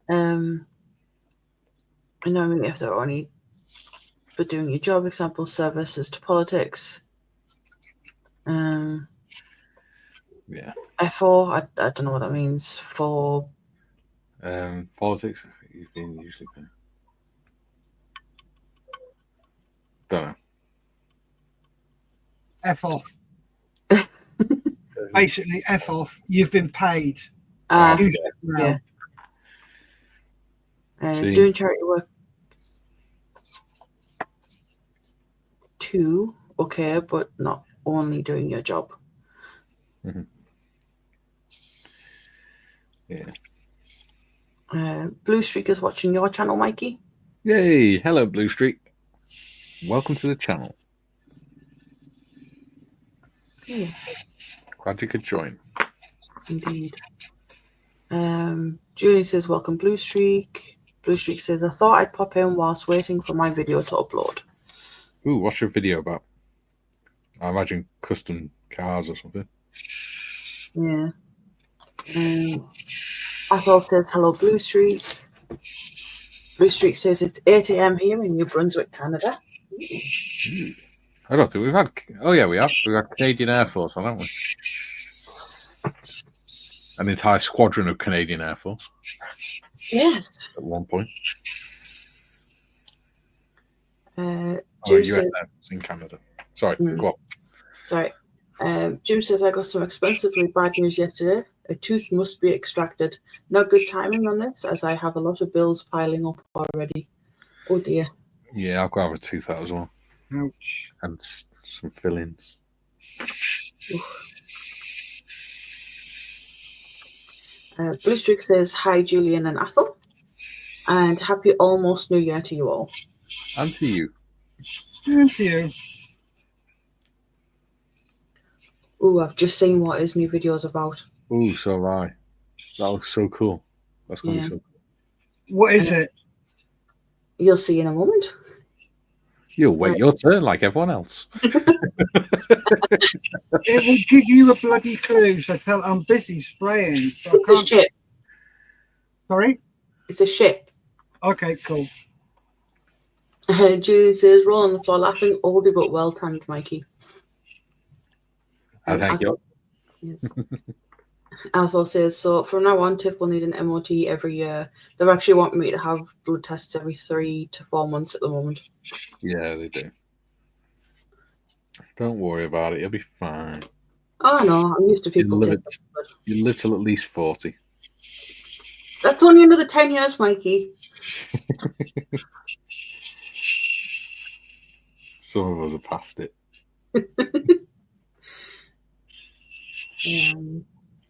I mean, if they're only for doing your job, example, services to politics. Yeah. F4, I don't know what that means. For Politics, you've been usually been. Don't know. F off. Basically, F off. You've been paid. yeah. Doing charity work 2, okay, but not only doing your job. Mm-hmm. Yeah. Blue Streak is watching your channel, Mikey. Yay! Hello, Blue Streak. Welcome to the channel. Yeah. Glad you could join. Indeed. Julie says, welcome, Blue Streak. Blue Streak says, I thought I'd pop in whilst waiting for my video to upload. Ooh, what's your video about? I imagine custom cars or something. Yeah. Athol says, hello, Blue Streak. Blue Streak says, it's 8 a.m. here in New Brunswick, Canada. I don't think we've had... Oh, yeah, we have. We've had Canadian Air Force on, haven't we? An entire squadron of Canadian Air Force. Yes. At one point. Jim US says, in Canada. Sorry, go on. Sorry. Jim says, I got some expensively bad news yesterday. A tooth must be extracted. Not good timing on this, as I have a lot of bills piling up already. Oh, dear. Yeah, I've got to have a tooth out as well. Ouch. And some fillings. Blue Streak says, hi, Julian and Athol. And happy almost New Year to you all. And to you. And to you. Ooh, I've just seen what his new video is about. Ooh, so have I. That looks so cool. That's going to be so cool. What is it? You'll see in a moment. You'll wait your turn like everyone else. It will give you a bloody clue, so I'm busy spraying. So it's a ship. Sorry? It's a ship. Okay, cool. Julie says, roll on the floor laughing, oldie but well timed, Mikey. Thank you. Yes. Athol says, so from now on, Tiff will need an MOT every year. They actually want me to have blood tests every 3 to 4 months at the moment. Yeah, they do. Don't worry about it. You'll be fine. Oh, no, I'm used to people taking blood. You live till at least 40. That's only another 10 years, Mikey. Some of us are past it.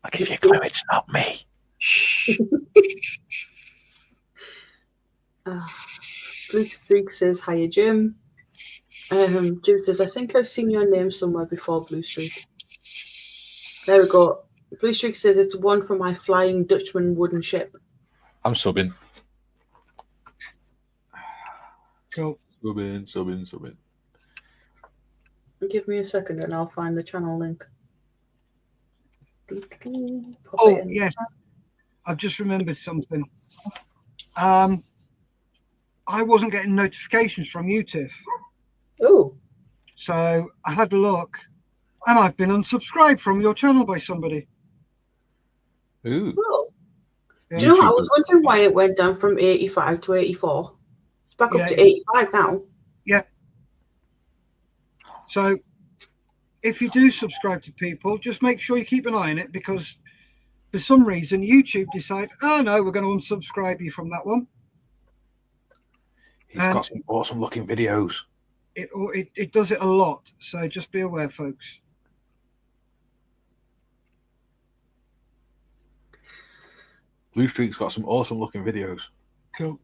I'll give you a clue, it's not me. Blue Streak says, hiya, Jim. Jim says, I think I've seen your name somewhere before, Blue Streak. There we go. Blue Streak says, it's one for my Flying Dutchman wooden ship. I'm subbing. Cool. Subbing. Give me a second and I'll find the channel link. Oh, yes. I've just remembered something. I wasn't getting notifications from you, Tiff. Oh. So I had a look, and I've been unsubscribed from your channel by somebody. Ooh. Oh. Yeah. Do you know what? I was wondering why it went down from 85 to 84. It's back up to 85 now. Yeah. So if you do subscribe to people, just make sure you keep an eye on it, because for some reason YouTube decide, oh no, we're going to unsubscribe you from that one. He's got some awesome looking videos. It does it a lot, so just be aware, folks. Blue Streak's got some awesome looking videos. Cool.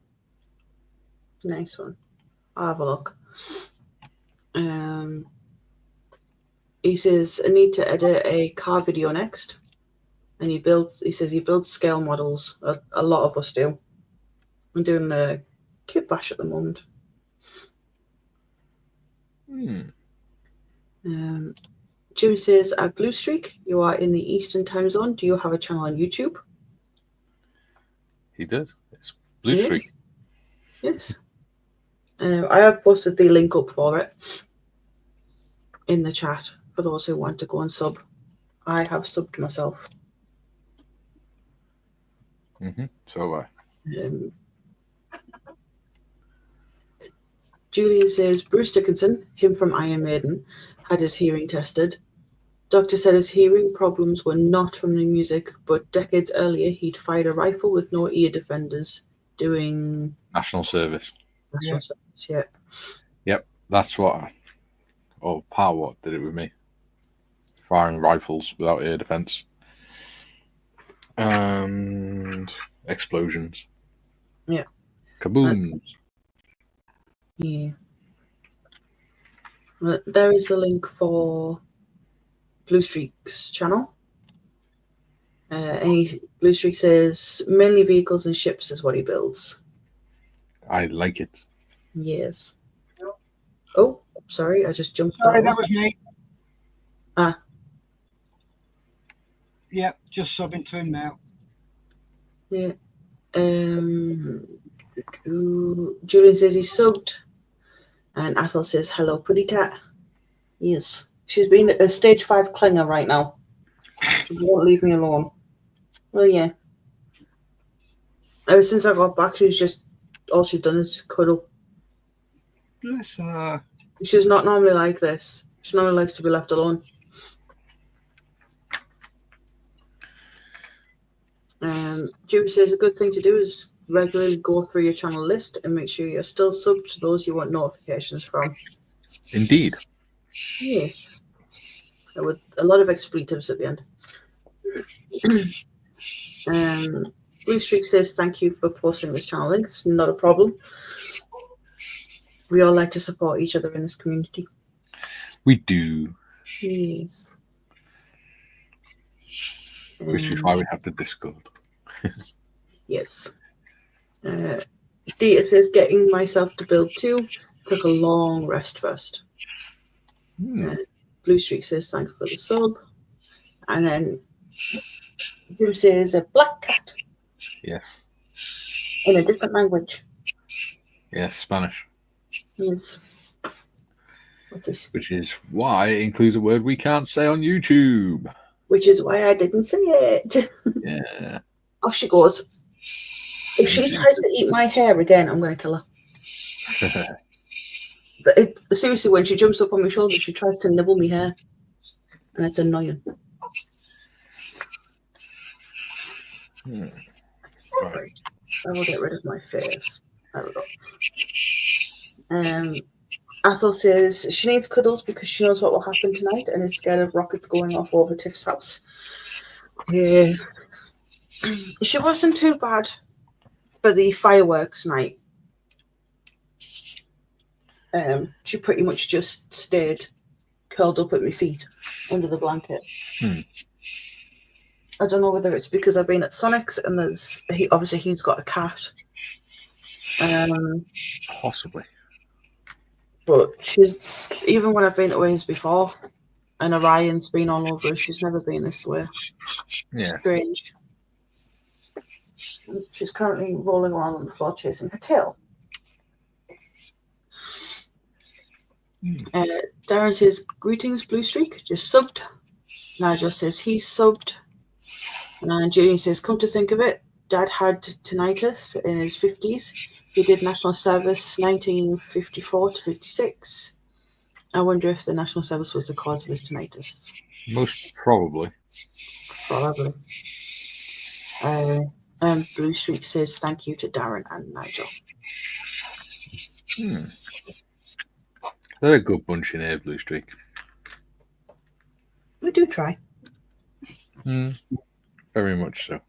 Nice one. I'll have a look. He says, I need to edit a car video next. And he says he builds scale models. A lot of us do. I'm doing a kit bash at the moment. Jim says, at Blue Streak, you are in the Eastern time zone. Do you have a channel on YouTube? He did. It's Blue Streak. Yes. I have posted the link up for it in the chat for those who want to go and sub. I have subbed myself. So have I. Julian says Bruce Dickinson, him from Iron Maiden, had his hearing tested. Doctor said his hearing problems were not from the music, but decades earlier he'd fired a rifle with no ear defenders doing National service. national service. Yeah. Yep, that's what. Part what did it with me? Firing rifles without air defense and explosions. Yeah. Kabooms. Yeah. There is a link for Blue Streak's channel. Blue Streak says mainly vehicles and ships is what he builds. I like it. Yes. Oh, sorry, I just jumped. Sorry, that was me. Ah. Yeah, just subbing to him now. Yeah. Julian says he's subbed. And Athel says, hello, Putty Cat. Yes. She's been a stage 5 clinger right now. She won't leave me alone. Well, yeah. Ever since I got back, all she's done is cuddle. Bless her. She's not normally like this. She normally likes to be left alone. Jim says a good thing to do is regularly go through your channel list and make sure you're still subbed to those you want notifications from. Indeed. Yes. With a lot of expletives at the end. Blue Streak says thank you for posting this channel link. It's not a problem. We all like to support each other in this community. We do. Yes. Which is why we have the Discord. Yes. Dita says getting myself to build 2. Took a long rest first. Blue Streak says thanks for the sub. And then Jim says a black cat. Yes. In a different language. Yes, Spanish. Yes. What's this? Which is why it includes a word we can't say on YouTube. Which is why I didn't say it. Yeah. Off she goes. If she tries to eat my hair again, I'm going to kill her. Seriously, when she jumps up on my shoulder, she tries to nibble me hair. And it's annoying. Right. I will get rid of my face. There we go. Athel says she needs cuddles because she knows what will happen tonight and is scared of rockets going off over Tiff's house. Yeah. She wasn't too bad for the fireworks night. She pretty much just stayed curled up at my feet under the blanket. I don't know whether it's because I've been at Sonic's and he's got a cat. Possibly. But even when I've been to ways before and Orion's been all over her, she's never been this way. Yeah. Strange. She's currently rolling around on the floor chasing her tail. Darren says, greetings, Blue Streak. Just subbed. Nigel says he's subbed. And Julian says, come to think of it, Dad had tinnitus in his 50s. He did national service 1954 to 56. I wonder if the national service was the cause of his tinnitus. Most probably. Probably. Blue Streak says thank you to Darren and Nigel. They're a good bunch in here, Blue Streak. We do try. Very much so.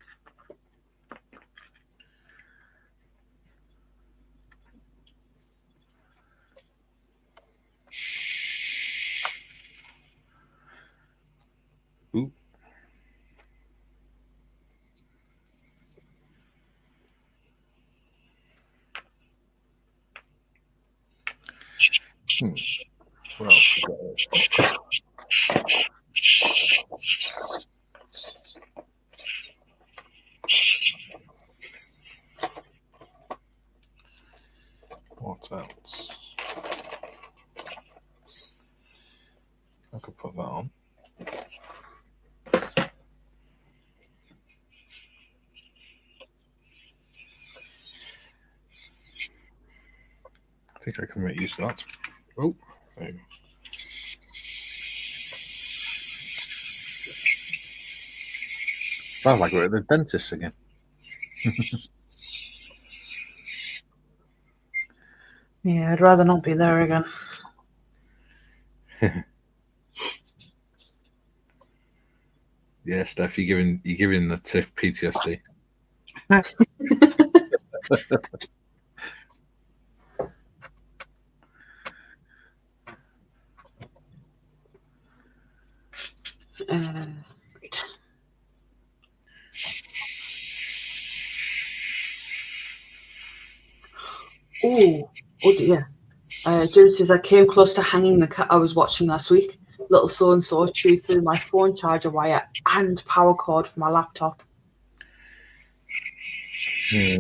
Ooh. What else we got? What else? I could put that on. think I can make use of that. Oh, there you go. Sounds like we're at the dentist again. Yeah, I'd rather not be there again. Yeah, Steph, you're giving the Tiff PTSD. Right. Oh dear. Jim says, I came close to hanging the cat I was watching last week. Little so-and-so chewed through my phone charger wire and power cord for my laptop.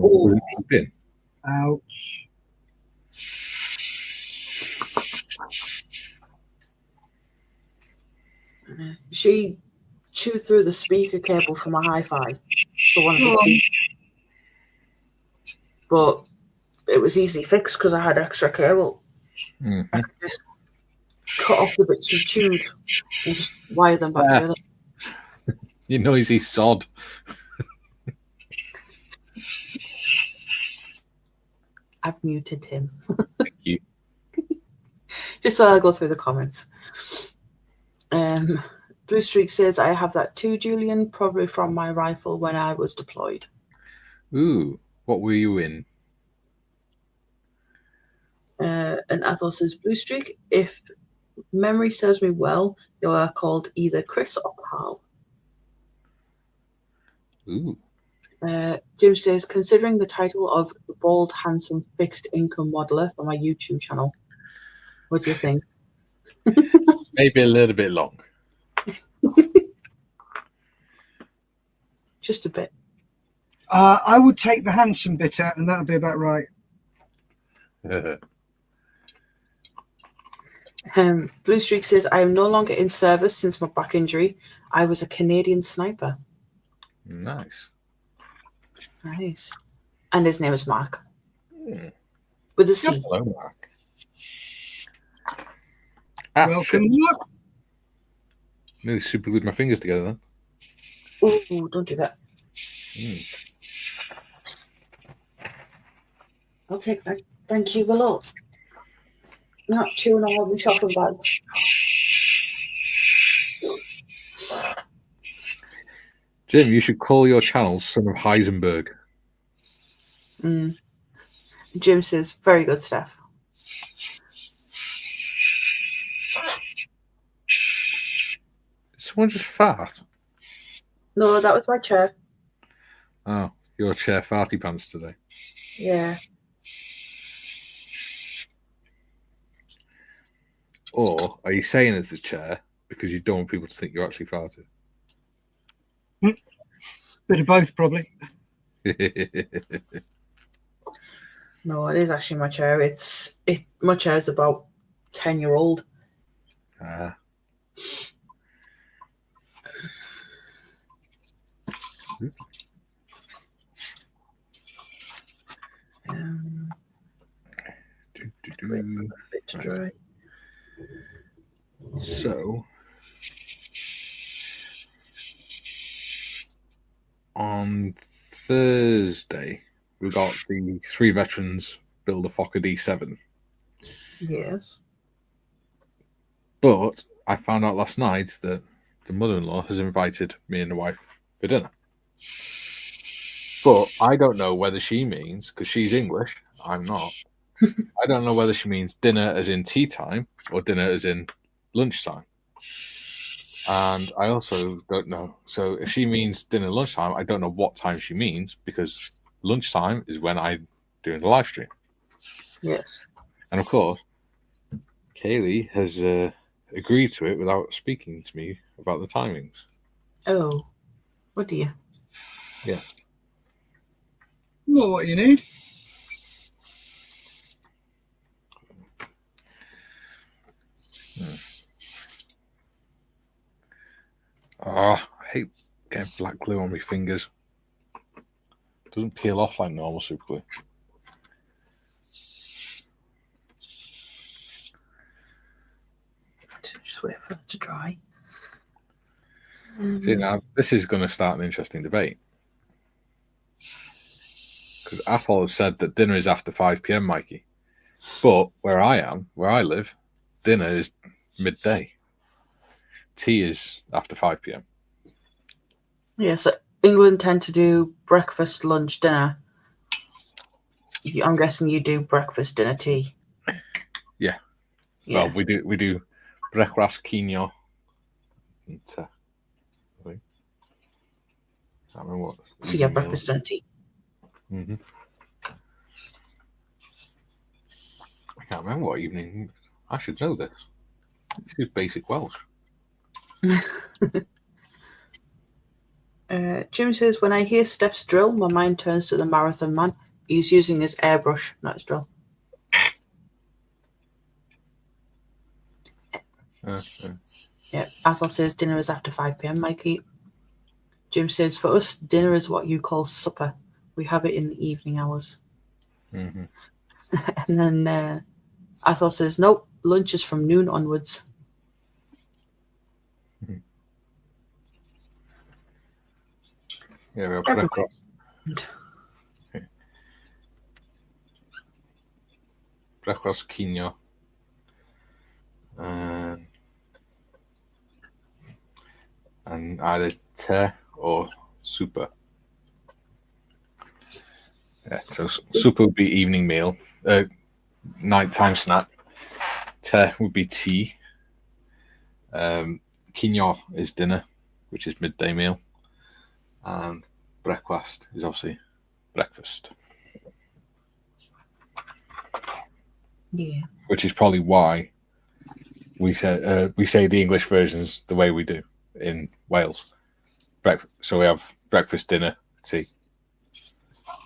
Oh. Ouch. She chewed through the speaker cable for my hi-fi. For one of the speakers. But it was easily fixed because I had extra cable. Mm-hmm. I could just cut off the bits she chewed and just wire them back together. You noisy sod. I've muted him. Thank you. Just while I go through the comments. Blue Streak says, I have that too, Julian, probably from my rifle when I was deployed. Ooh, what were you in? And Athel says, Blue Streak, if memory serves me well, they are called either Chris or Carl. Ooh. Jim says, considering the title of the Bald Handsome Fixed Income Modeler for my YouTube channel, what do you think? Maybe a little bit long. Just a bit. I would take the handsome bit out, and that would be about right. Blue Streak says, I am no longer in service since my back injury. I was a Canadian sniper. Nice. Nice. And his name is Mark. Mm. With a C. Hello, Mark. Welcome, Mark. Nearly super glued my fingers together then. Oh, don't do that. I'll take that. Thank you, Willow. Not chewing all the shopping bags. Jim, you should call your channel Son of Heisenberg. Jim says, very good stuff. Did someone just fart? No, that was my chair. Oh, your chair farty pants today. Yeah. Or are you saying it's a chair because you don't want people to think you actually farted? Bit of both, probably. No, it is actually my chair. My chair is about 10-year-old. Ah. Wait, a bit to dry. So, on Thursday, we got the 3 veterans build a Fokker D7. Yes. But I found out last night that the mother-in-law has invited me and the wife for dinner. But I don't know whether she means, because she's English, I'm not, I don't know whether she means dinner as in tea time or dinner as in lunchtime. And I also don't know. So if she means dinner lunchtime, I don't know what time she means, because lunchtime is when I'm doing the live stream. Yes. And of course, Kaylee has agreed to it without speaking to me about the timings. Oh, what do you? Yeah. Not what you need. Oh, I hate getting black glue on my fingers. It doesn't peel off like normal super glue. Just wait for it to dry. See, now this is going to start an interesting debate. Because Apple has said that dinner is after 5 p.m, Mikey. But where I live, dinner is midday. Tea is after 5 p.m. Yeah, so England tend to do breakfast, lunch, dinner. I'm guessing you do breakfast, dinner, tea. Yeah. Yeah. Well, we do breakfast, quinoa, and tea. I think. I don't remember what. So yeah, breakfast, dinner, tea. Mm-hmm. I can't remember what evening. I should know this. This is basic Welsh. Jim says, when I hear Steff's drill, my mind turns to the marathon man. He's using his airbrush, not his drill. Yeah, Athol says dinner is after 5 p.m, Mikey. Jim says, for us, dinner is what you call supper. We have it in the evening hours. Mm-hmm. And then Athol says, nope, lunch is from noon onwards. Mm-hmm. Yeah, we have breakfast. Breakfast, quinoa. And either tea or super. Yeah, so super would be evening meal, nighttime snack. Tea would be tea. Quinoa is dinner, which is midday meal. And breakfast is obviously breakfast. Yeah. Which is probably why we say the English versions the way we do in Wales. So we have breakfast, dinner, tea.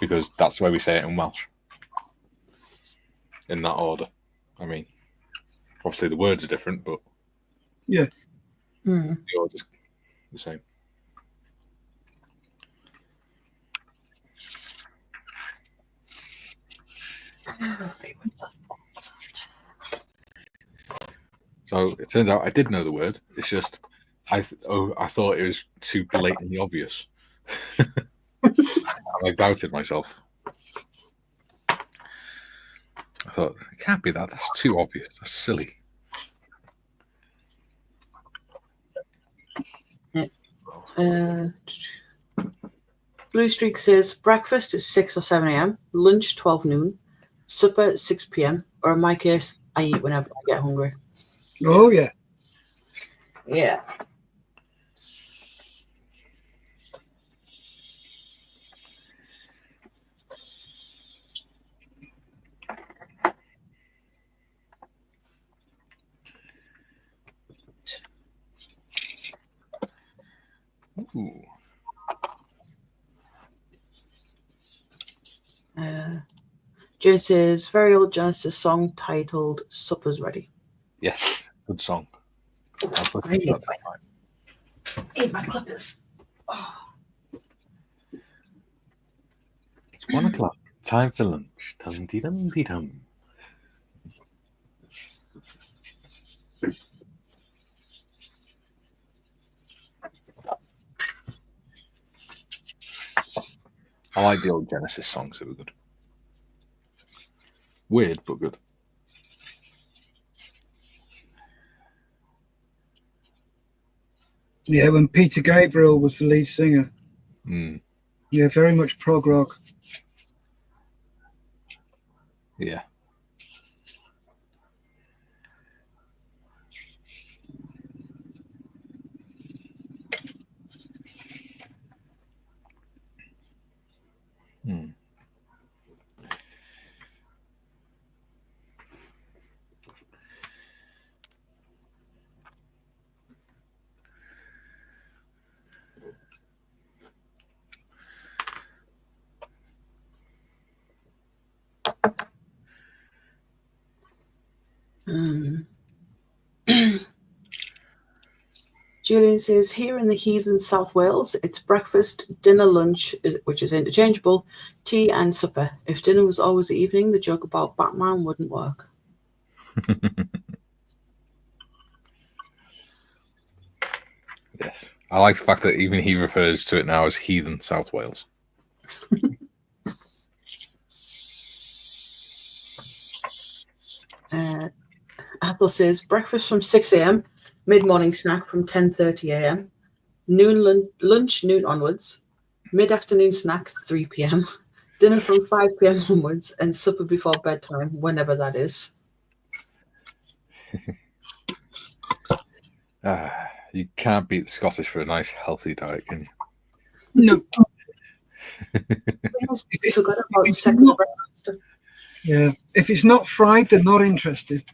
Because that's the way we say it in Welsh. In that order. I mean, obviously the words are different, but yeah, the order's the same. So it turns out I did know the word. It's just I thought it was too blatantly obvious. I doubted myself. I thought, it can't be that. That's too obvious. That's silly. Blue Streak says breakfast is 6 or 7 a.m, lunch 12 noon, supper 6 p.m, or in my case, I eat whenever I get hungry. Oh yeah. Yeah. Ooh. June says very old Genesis song titled "Supper's Ready." Yes, good song. Eat my clippers. Oh. It's 1 o'clock. Time for lunch. Tum-dee-dum-dee-dum. I like the old Genesis songs. They were good. Weird, but good. Yeah, when Peter Gabriel was the lead singer. Mm. Yeah, very much prog rock. Yeah. Hmm. Julian says, here in the heathen South Wales, it's breakfast, dinner, lunch, which is interchangeable, tea and supper. If dinner was always the evening, the joke about Batman wouldn't work. Yes. I like the fact that even he refers to it now as Heathen South Wales. Apple says breakfast from 6 a.m., mid-morning snack from 10:30 a.m., noon lunch noon onwards, mid-afternoon snack 3 p.m., dinner from 5 p.m. onwards, and supper before bedtime, whenever that is. You can't beat the Scottish for a nice, healthy diet, can you? No. We forgot about the second breakfast. Yeah. If it's not fried, they're not interested.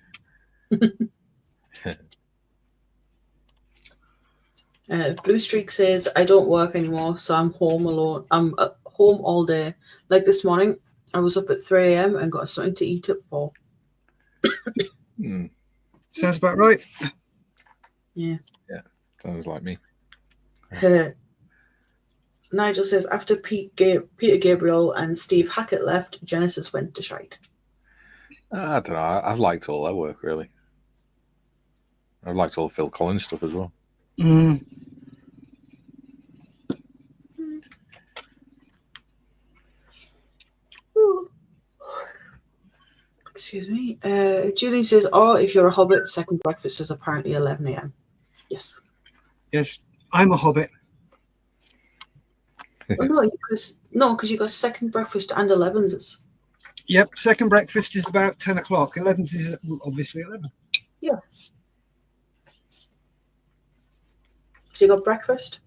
Blue Streak says, I don't work anymore, so I'm home alone. I'm at home all day. Like this morning, I was up at 3 a.m. and got something to eat at 4. Sounds about right. Yeah. Yeah, sounds like me. Nigel says, after Peter Gabriel and Steve Hackett left, Genesis went to shite. I don't know. I've liked all their work, really. I've liked all the Phil Collins stuff as well. Excuse me. Julie says, oh, if you're a hobbit, second breakfast is apparently 11 a.m. Yes. Yes, I'm a hobbit. Well, no, because you got second breakfast and 11s. Yep, second breakfast is about 10 o'clock. 11th is obviously 11. Yeah. So you got breakfast,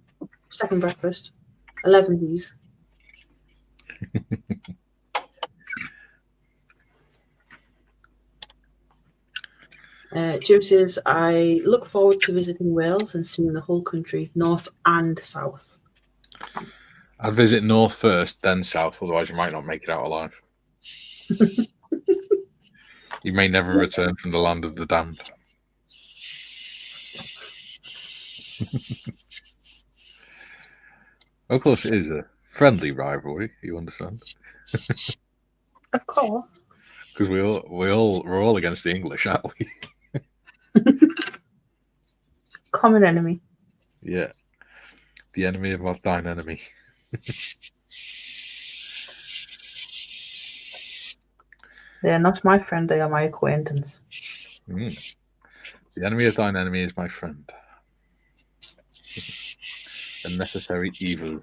second breakfast, 11s. Jim says, I look forward to visiting Wales and seeing the whole country, north and south. I'd visit north first, then south, otherwise you might not make it out alive. You may never return from the land of the damned. Of course, it is a friendly rivalry, you understand? Of course. Because we're all against the English, aren't we? Common enemy. Yeah. The enemy of thine enemy. They are not my friend, they are my acquaintance. The enemy of thine enemy is my friend. A necessary evil.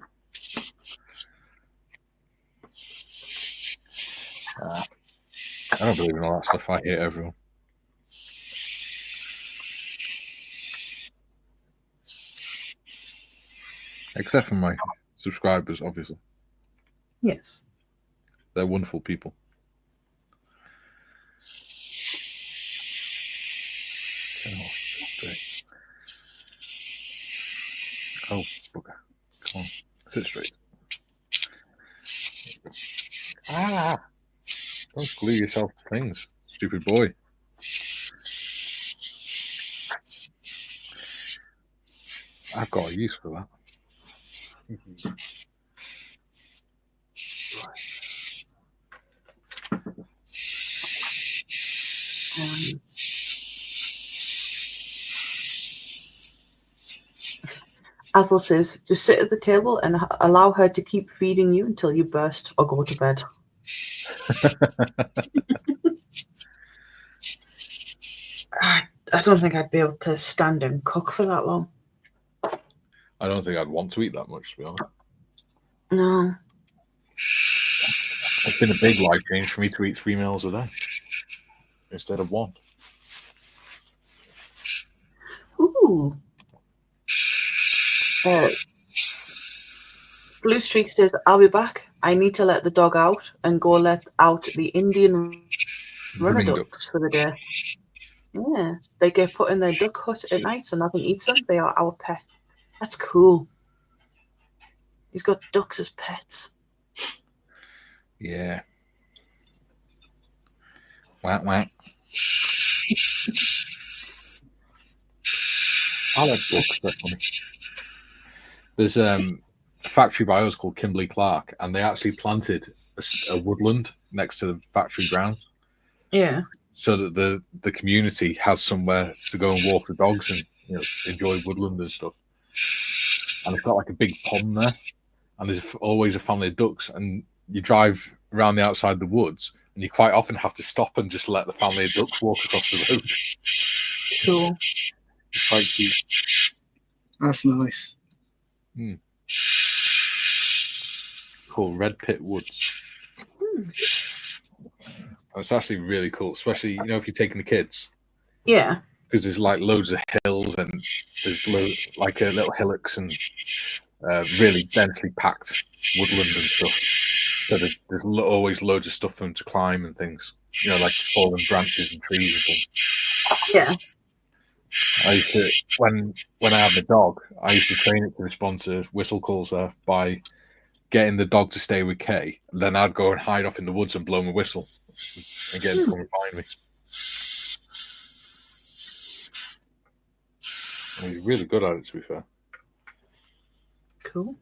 I don't believe in all that stuff. I hate everyone. Except for my subscribers, obviously. Yes. They're wonderful people. Oh, bugger. Come on. Sit straight. Don't glue yourself to things, stupid boy. I've got a use for that. Athel says, just sit at the table and allow her to keep feeding you until you burst or go to bed. I don't think I'd be able to stand and cook for that long. I don't think I'd want to eat that much, to be honest. No. It's been a big life change for me to eat 3 meals a day instead of 1. Ooh. Blue Streak says, I'll be back. I need to let the dog out and go let out the Indian runner ducks for the day. Yeah, they get put in their duck hut at night so nothing eats them. They are our pet. That's cool. He's got ducks as pets. Yeah. Whack, whack. I like ducks, they're funny. There's a factory by us called Kimberly Clark, and they actually planted a woodland next to the factory grounds. Yeah. So that the community has somewhere to go and walk the dogs and enjoy woodland and stuff. and it's got like a big pond there, and there's always a family of ducks, and you drive around the outside of the woods, and you quite often have to stop and just let the family of ducks walk across the road. Cool. It's quite cute. That's nice. Cool, Red Pit Woods. It's actually really cool, especially, you know, if you're taking the kids. Yeah. Because there's like loads of hills and there's like little hillocks and really densely packed woodland and stuff. So there's always loads of stuff for them to climb and things. You know, like fallen branches and trees and things. Yeah. I used to, when I had my dog, I used to train it to respond to whistle calls there by getting the dog to stay with Kay. Then I'd go and hide off in the woods and blow my whistle and get him to come and find me. And he's really good at it, to be fair. Cool.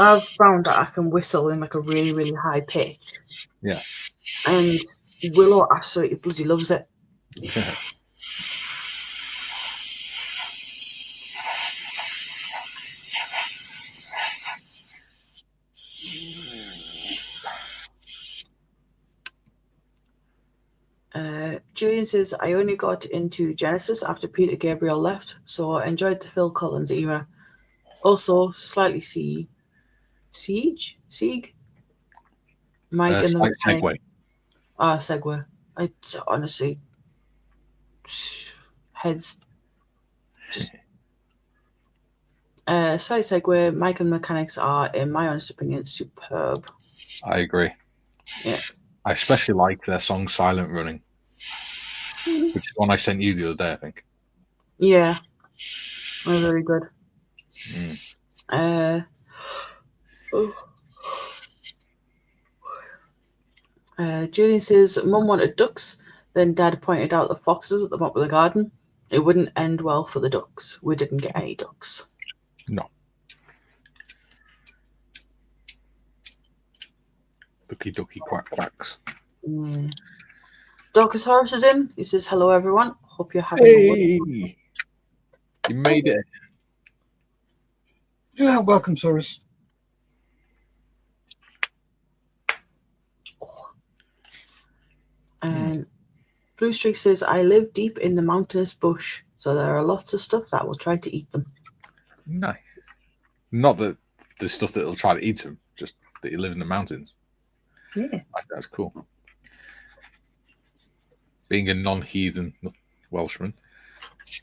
I've found that I can whistle in like a really, really high pitch. Yeah. And Willow absolutely bloody loves it. Julian says, I only got into Genesis after Peter Gabriel left, so I enjoyed the Phil Collins era. Also, slightly Siege? Mike and the Segway. Segway. I honestly, heads. Just slight Segway. Mike and mechanics are, in my honest opinion, superb. I agree. Yeah. I especially like their song Silent Running, which is one I sent you the other day, I think. Yeah. They're very good. Julian says, Mum wanted ducks, then Dad pointed out the foxes at the bottom of the garden. It wouldn't end well for the ducks. We didn't get any ducks. No. Ducky quack quacks. Dorcas is in. He says, hello everyone. Hope you're having a Hey! You made it. Yeah, welcome, Saurus. And Blue Streak says, I live deep in the mountainous bush, so there are lots of stuff that will try to eat them. Nice. Not that there's stuff that will try to eat them, just that you live in the mountains. Yeah. I think that's cool. Being a non-heathen Welshman,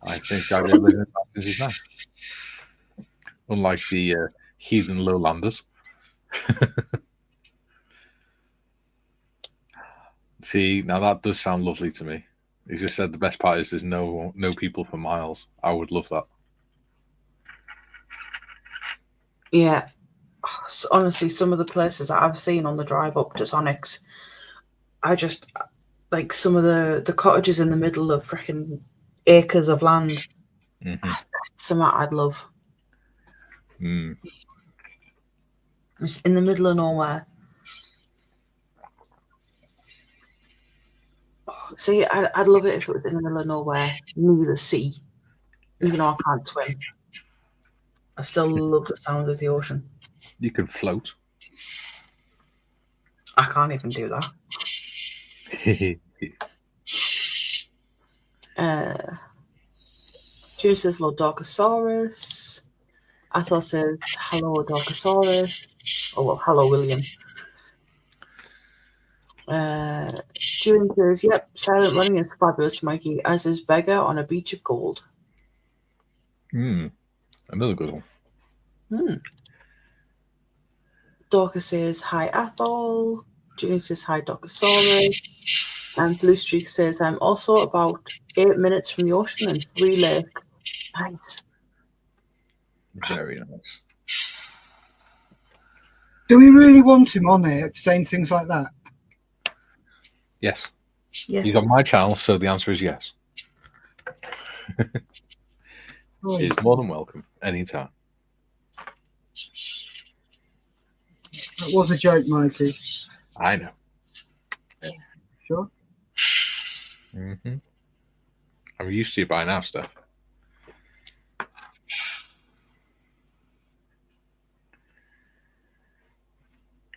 I think I live in the mountains is nice. Unlike the heathen lowlanders. See, now that does sound lovely to me. He just said the best part is there's no people for miles. I would love that. Yeah. Honestly, some of the places that I've seen on the drive up to Sonic's, I just like some of the cottages in the middle of freaking acres of land. That's something I'd love. It's in the middle of nowhere. See, I'd love it if it was in the middle of nowhere, near the sea. Even though I can't swim, I still love the sound of the ocean. You can float. I can't even do that. June says, hello, Dorcosaurus. Athel says, hello, Dorcosaurus. Oh, well, hello, William. June says, yep, Silent Running is fabulous, Mikey, as is Beggar on a Beach of Gold. Another good one. Dorcas says, hi, Athol. June says, hi, Dorcosaurus. And Blue Streak says, I'm also about 8 minutes from the ocean and 3 lakes. Nice. Very nice. Do we really want him on there saying things like that? Yes. Yes. He's on my channel, so the answer is yes. He's more than welcome anytime. That was a joke, Mikey. I know. Sure. I'm used to you by now, Steph.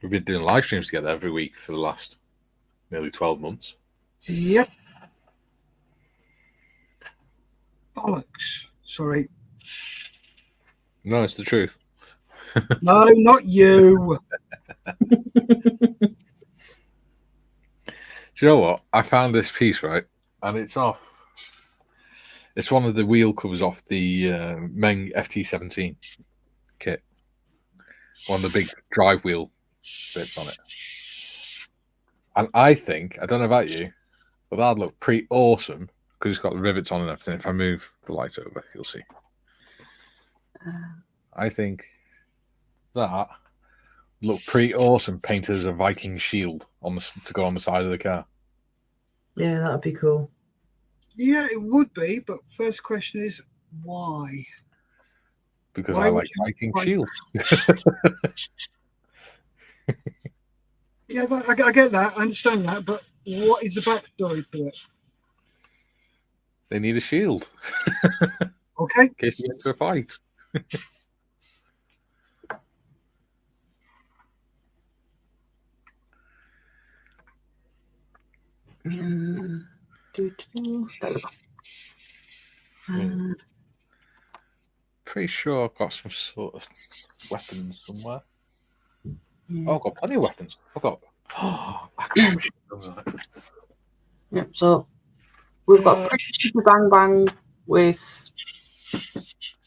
We've been doing live streams together every week for the last nearly 12 months. Yep. Bollocks. Sorry. No, it's the truth. No, not you. Do you know what? I found this piece, right? And it's off. It's one of the wheel covers off the Meng FT17 kit. One of the big drive wheel bits on it. And I think, I don't know about you, but that'd look pretty awesome because it's got the rivets on and everything. If I move the light over, you'll see. I think that looked pretty awesome painted as a Viking shield on the, to go on the side of the car. Yeah, that'd be cool. Yeah, it would be, but first question is why? Because Why I would like you Viking like- shields. Yeah, but I get that. I understand that, but what is the backstory for it? They need a shield Okay. in case you get into a fight. Pretty sure I've got some sort of weapons somewhere. Oh, I've got plenty of weapons. I've got. I can put machine guns on it. Yep, so we've got Pretty Bang Bang with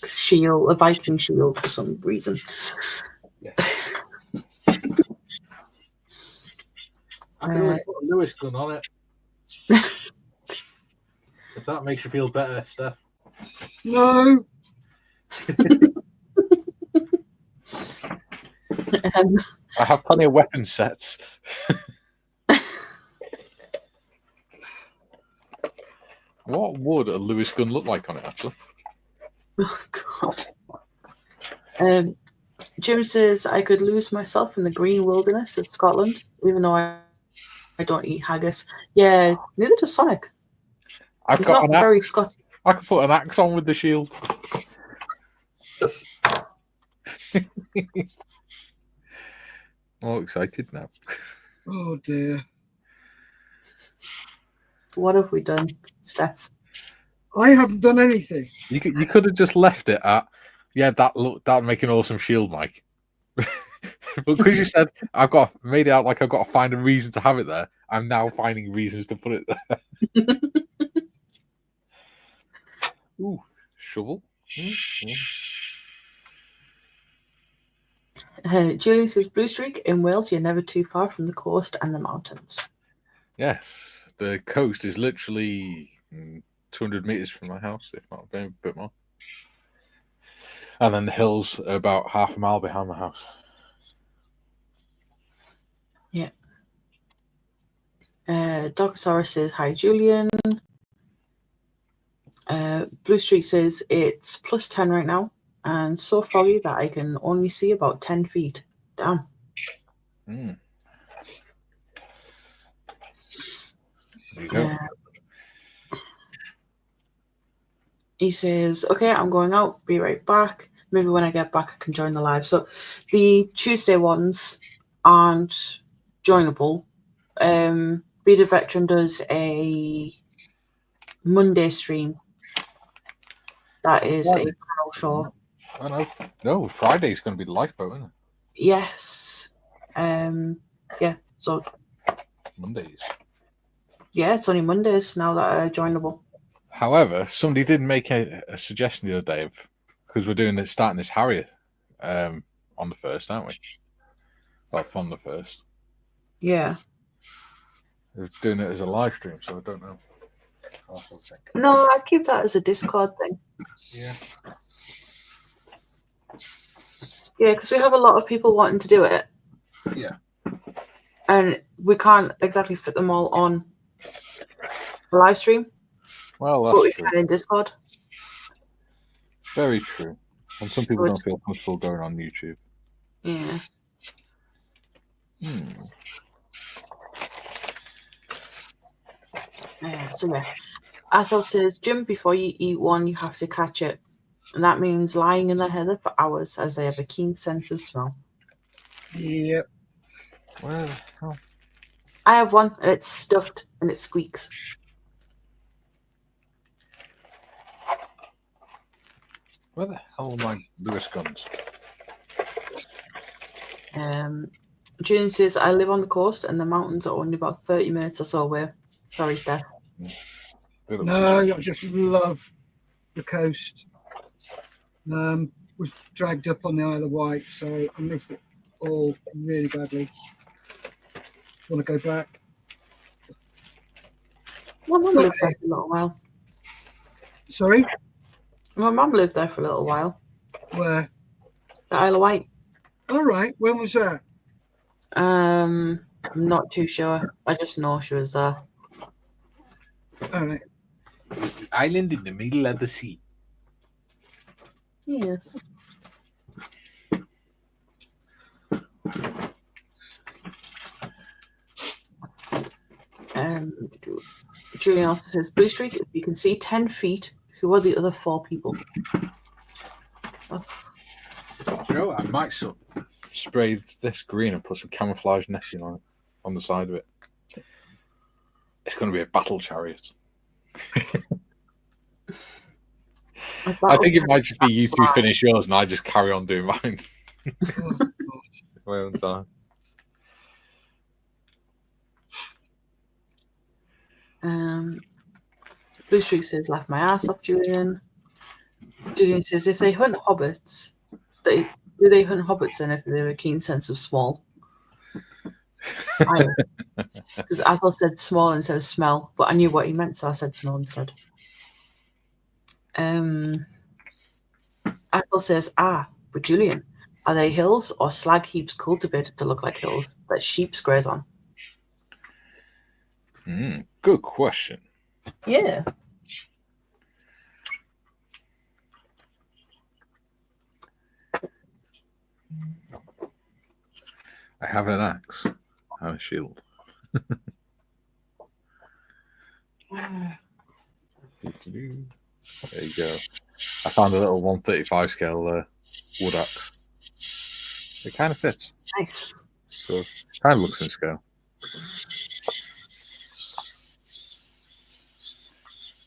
shield, a Viking shield for some reason. Yes. I can always put a Lewis gun on it. If that makes you feel better, Steph. No. I have plenty of weapon sets. What would a Lewis gun look like on it, actually? Oh, God. Jim says I could lose myself in the green wilderness of Scotland, even though I don't eat haggis. Yeah, neither does Sonic. I've He's got not an very axe. Scottish. I can put an axe on with the shield. All excited now. Oh dear. What have we done, Steph? I haven't done anything. You could have just left it at, yeah, that'd make an awesome shield, Mike. But because you said made it out like I've got to find a reason to have it there, I'm now finding reasons to put it there. Ooh, shovel. Julie says Blue Streak in Wales, you're never too far from the coast and the mountains. Yes, the coast is literally 200 meters from my house, if not a bit more. And then the hills are about half a mile behind my house. Yeah. Dogosaurus says, hi, Julian. Blue Street says it's plus 10 right now and so foggy that I can only see about 10 feet down. There you go. He says, okay, I'm going out, be right back. Maybe when I get back, I can join the live. So the Tuesday ones aren't joinable. Be the Veteran does a Monday stream. That is a panel show. Oh, no, Friday's going to be the lifeboat, isn't it? Yes. Yeah, so Mondays. yeah, it's only Mondays now that are joinable. However, somebody did make a suggestion the other day because we're starting this Harrier on the 1st, aren't we? Well, from the 1st. Yeah. We're doing it as a live stream, so I don't know. No, I'd keep that as a Discord thing. Yeah. Yeah, because we have a lot of people wanting to do it. Yeah. And we can't exactly fit them all on the live stream. Well, But we that's true. can in Discord. Very true. And some people don't feel comfortable going on YouTube. Yeah. Hmm. So yeah. Athel says, Jim, before you eat one, you have to catch it. And that means lying in the heather for hours as they have a keen sense of smell. Yep. Where the hell? I have one, and it's stuffed, and it squeaks. Where the hell are my Lewis guns? Julian says, I live on the coast, and the mountains are only about 30 minutes or so away. Sorry, Steff. No, I just love the coast. Was dragged up on the Isle of Wight, so I miss it all really badly. Want to go back? My mum lived there for a little while. Sorry? My mum lived there for a little while. Where? The Isle of Wight. All right. When was that? I'm not too sure. I just know she was there. All right. Island in the middle of the sea. Yes. Julian also says, Blue Streak, if you can see 10 feet, who are the other 4 people? You know, I might spray this green and put some camouflage netting on it, on the side of it. It's going to be a battle chariot. I think it might just be you two finish yours and I just carry on doing mine. My own time. Blue Streak says, laugh my ass off, Julian. Julian says, if they hunt hobbits, do they hunt hobbits then if they have a keen sense of smell? Because Athel said small instead of smell, but I knew what he meant, so I said small instead. Athel says, but Julian, are they hills or slag heaps cultivated to look like hills that sheep graze on? Good question. Yeah. I have an axe and a shield. There you go. I found a little 135 scale wood axe. It kind of fits. Nice. So it kind of looks in scale.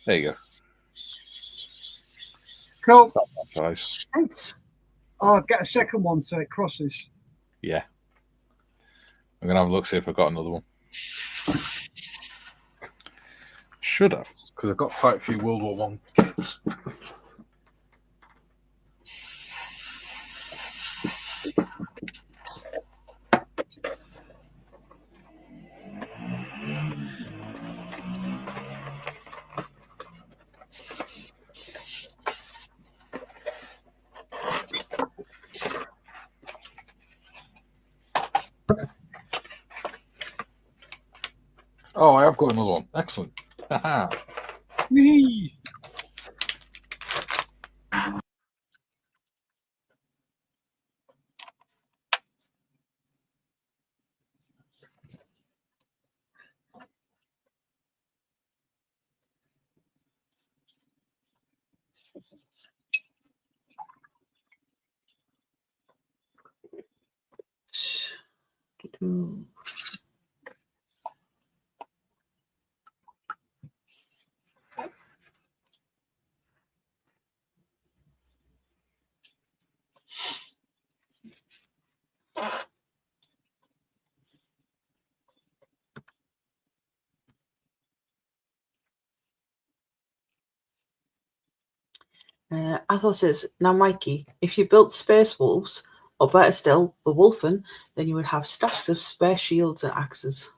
There you go. Cool. Nice. Thanks. I'll get a second one so it crosses. Yeah. I'm going to have a look, see if I've got another one. Should have, because I've got quite a few World War One kits. Oh, I have got another one. Excellent. Haha. Whee! Athel says, now Mikey, if you built space wolves, or better still, the Wolfen, then you would have stacks of spare shields and axes.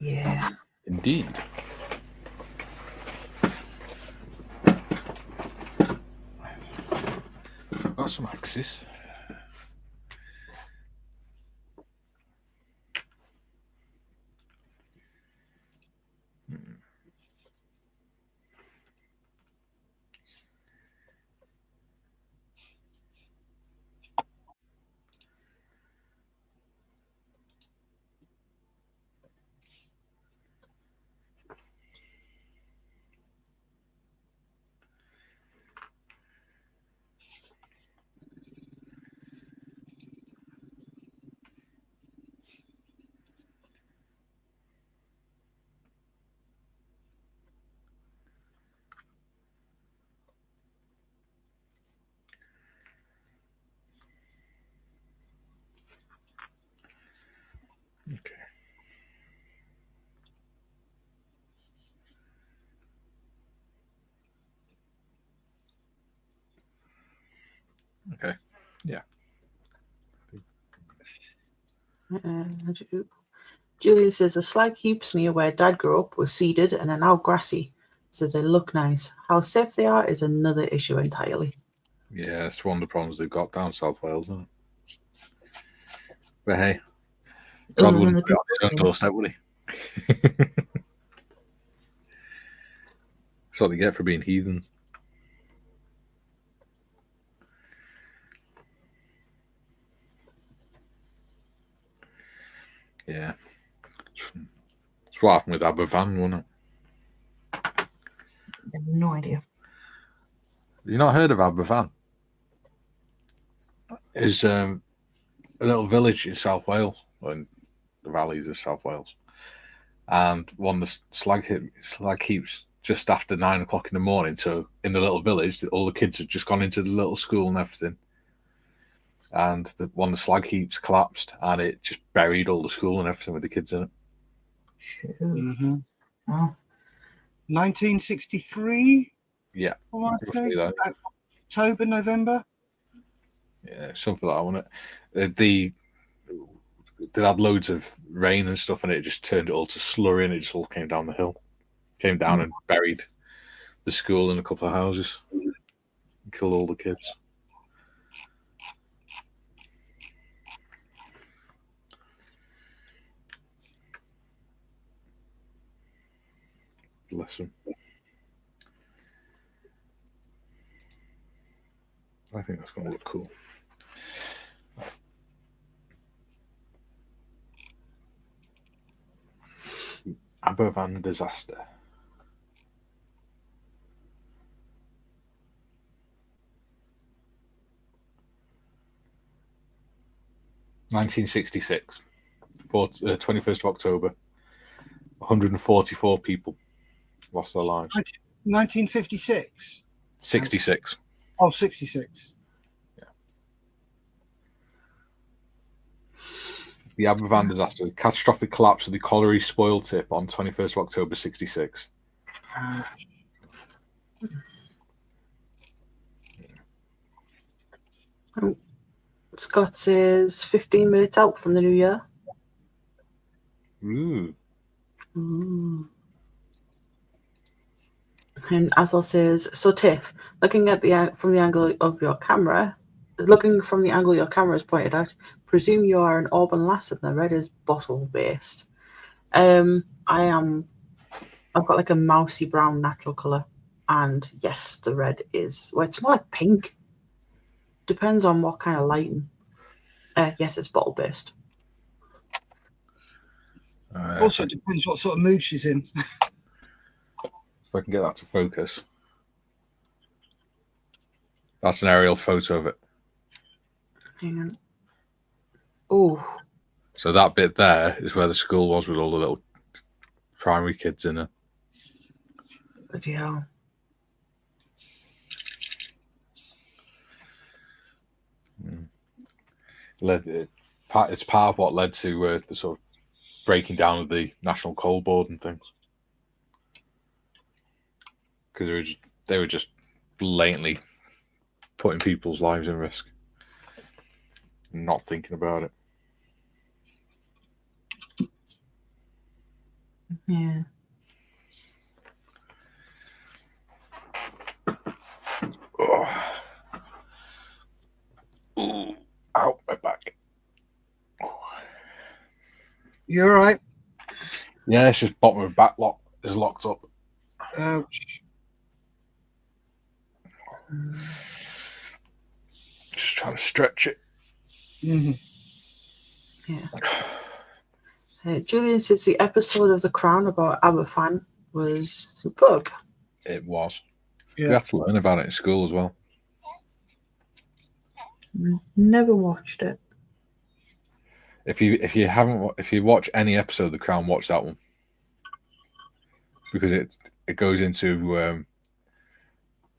Yeah. Indeed. Got some axes. Okay. Yeah. Julia says the slag heaps near where Dad grew up were seeded and are now grassy, so they look nice. How safe they are is another issue entirely. Yeah, it's one of the problems they've got down South Wales, isn't it? But hey, God Other than wouldn't the put it on his own people. doorstep, would he? That's what they get for being heathens. Yeah. That's what happened with Aberfan, wasn't it? I have no idea. Have you not heard of Aberfan? It's a little village in South Wales, or in the valleys of South Wales. And one of the slag heaps just after 9 o'clock in the morning. So in the little village, all the kids had just gone into the little school and everything. And one of the slag heaps collapsed and it just buried all the school and everything with the kids in it. Mm-hmm. Oh. 1963. Yeah. I want to say. That. October, November. Yeah, something like that, wasn't it? They had loads of rain and stuff, and it just turned it all to slurry, and it just all came down the hill. Came down and buried the school and a couple of houses. And killed all the kids. Bless them. I think that's going to look cool. Aberfan disaster. (1966), 21st of October. 144 people lost their lives. 1956. 66. Oh, 66. The Aberfan disaster, the catastrophic collapse of the colliery spoil tip on 21st of October 66. Scott says 15 minutes out from the new year. Ooh. And Athel says, so Tiff, looking from the angle your camera is pointed out, presume you are an auburn lass and the red is bottle based. I've got like a mousy brown natural colour, and yes, the red is, well, it's more like pink. Depends on what kind of lighting. Yes, it's bottle based. Also, it depends what sort of mood she's in. If I can get that to focus. That's an aerial photo of it. Hang on. Oh. So that bit there is where the school was with all the little primary kids in it. Bloody hell. It's part of what led to the sort of breaking down of the National Coal Board and things. Because they were just blatantly putting people's lives in risk. Not thinking about it. Yeah. Oh. Ooh. Ow, my back. Oh. You all right? Yeah, it's just bottom of my back is locked up. Ouch. Just trying to stretch it. Yeah. Julian says the episode of The Crown about Aberfan was superb. It was. Yeah. We had to learn about it in school as well. Never watched it. If you watch any episode of The Crown, watch that one, because it goes into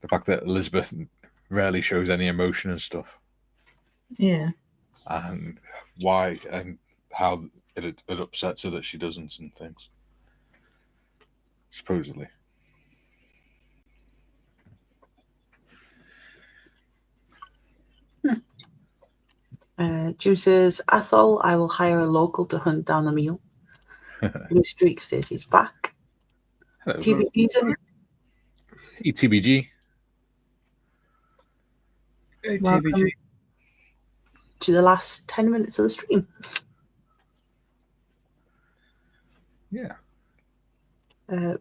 the fact that Elizabeth rarely shows any emotion and stuff. Yeah. And why and how it upsets her that she doesn't and things. Supposedly. Jim says, Athol, I will hire a local to hunt down the meal. Blue Streak says he's back. Hello, TBG's in. Hey, TBG. Hey, Welcome TBG. to the last 10 minutes of the stream. Yeah.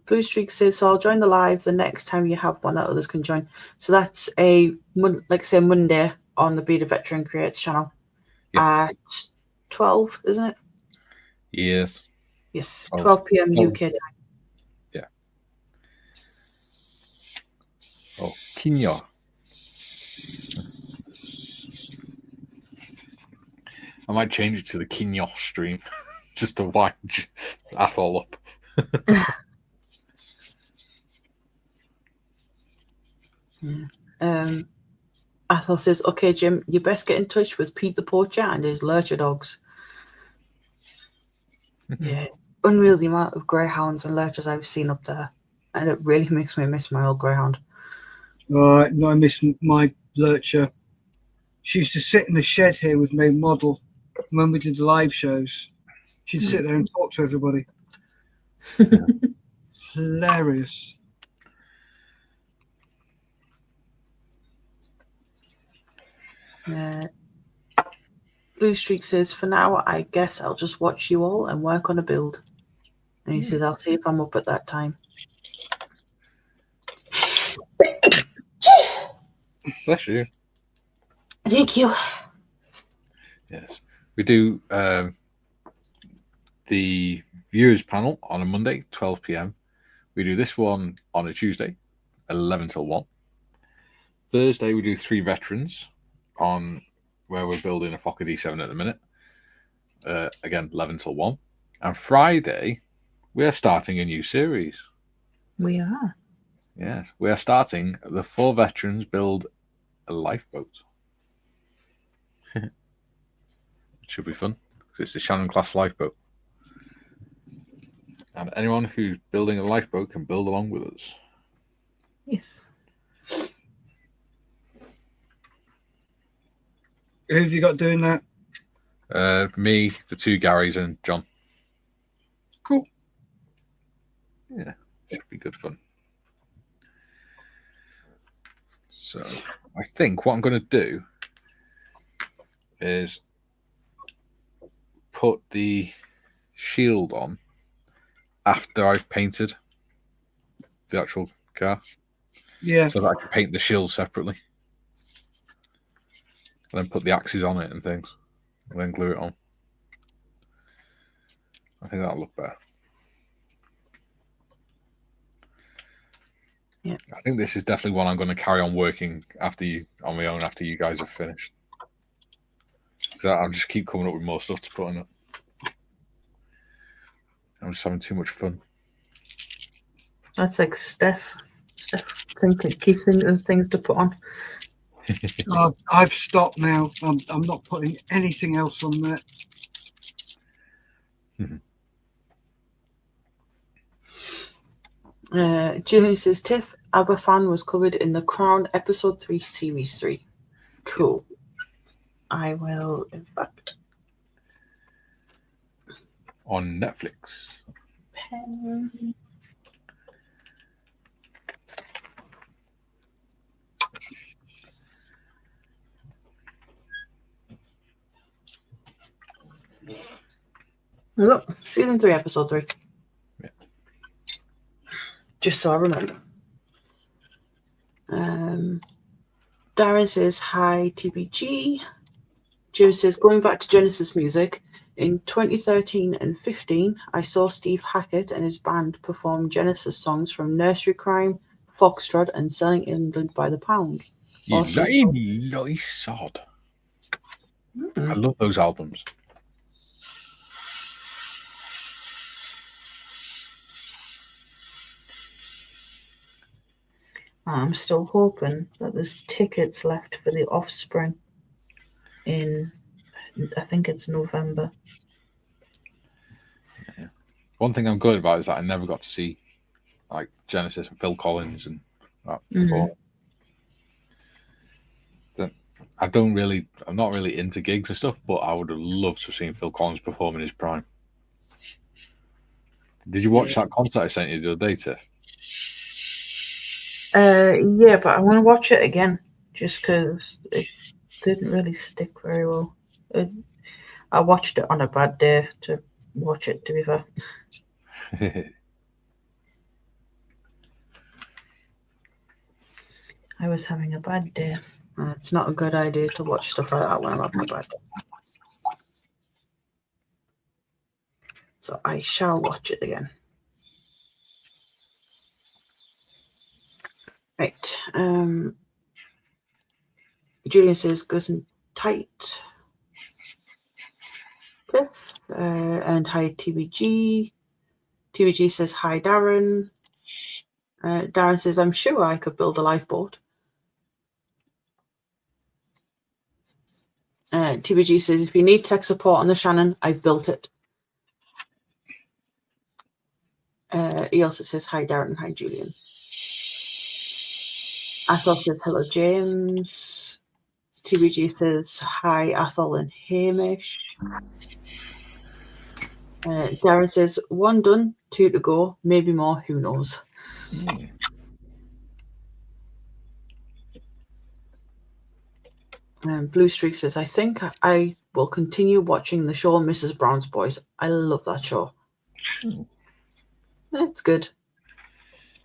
Blue Streak says, so I'll join the live the next time you have one that others can join. So that's a, like say, Monday on the Be the Veteran Creates channel at 12, isn't it? Yes. Yes, 12 p.m. UK time. Yeah. Oh, Quinoa. I might change it to the Quinoa stream just to wind Athol up. Athol says, okay, Jim, you best get in touch with Pete the Poacher and his lurcher dogs. Yeah, unreal the amount of greyhounds and lurchers I've seen up there. And it really makes me miss my old greyhound. No, I miss my lurcher. She used to sit in the shed here with my model when we did the live shows. She'd sit there and talk to everybody. Hilarious. Blue Streak says, for now, I guess I'll just watch you all and work on a build. And he says, I'll see if I'm up at that time. Bless you. Thank you. Yes. We do the viewers panel on a Monday, 12 p.m. We do this one on a Tuesday, 11 till 1. Thursday, we do 3 veterans on where we're building a Fokker D7 at the minute. Again, 11 till 1. And Friday, we are starting a new series. We are. Yes, we are starting the 4 veterans build a lifeboat. It should be fun because it's the Shannon class lifeboat. And anyone who's building a lifeboat can build along with us. Yes. Who have you got doing that? Me, the 2 Garys, and John. Cool. Yeah, should be good fun. So I think what I'm going to do is put the shield on after I've painted the actual car. Yeah. So that I can paint the shield separately. And then put the axes on it and things. And then glue it on. I think that'll look better. Yeah. I think this is definitely one I'm going to carry on working on my own after you guys have finished. So I'll just keep coming up with more stuff to put on it. I'm just having too much fun. That's like Steff. Steff keeps thinking of things to put on. I've stopped now. I'm not putting anything else on there. Julie says, Tiff, Aberfan was covered in The Crown Episode 3, Series 3. Cool. I will, in fact. On Netflix. Pen. Look, Season 3, Episode 3. Yeah. Just so I remember. Darren says, hi, TBG. Jim says, going back to Genesis music, in 2013 and 15, I saw Steve Hackett and his band perform Genesis songs from Nursery Crime, Foxtrot, and Selling England by the Pound. You Awesome. nice sod. I love those albums. I'm still hoping that there's tickets left for the Offspring in, I think it's November. Yeah. One thing I'm good about is that I never got to see like Genesis and Phil Collins and that before. I'm not really into gigs and stuff, but I would have loved to have seen Phil Collins perform in his prime. Did you watch that concert I sent you the other day, Tiff? Yeah, but I want to watch it again just because it didn't really stick very well. I watched it on a bad day to watch it, to be fair. I was having a bad day. It's not a good idea to watch stuff like that when I'm having a bad day. So I shall watch it again. Right. Julian says goes in tight. Tiff. And hi TBG. TBG says hi Darren. Darren says I'm sure I could build a lifeboat. TBG says if you need tech support on the Shannon, I've built it. He also says hi Darren and hi Julian. Athol says hello James. TBG says hi Athol and Hamish. Darren says 1 done, 2 to go, maybe more, who knows. Blue Streak says I think I will continue watching the show Mrs. Brown's Boys. I love that show. It's good.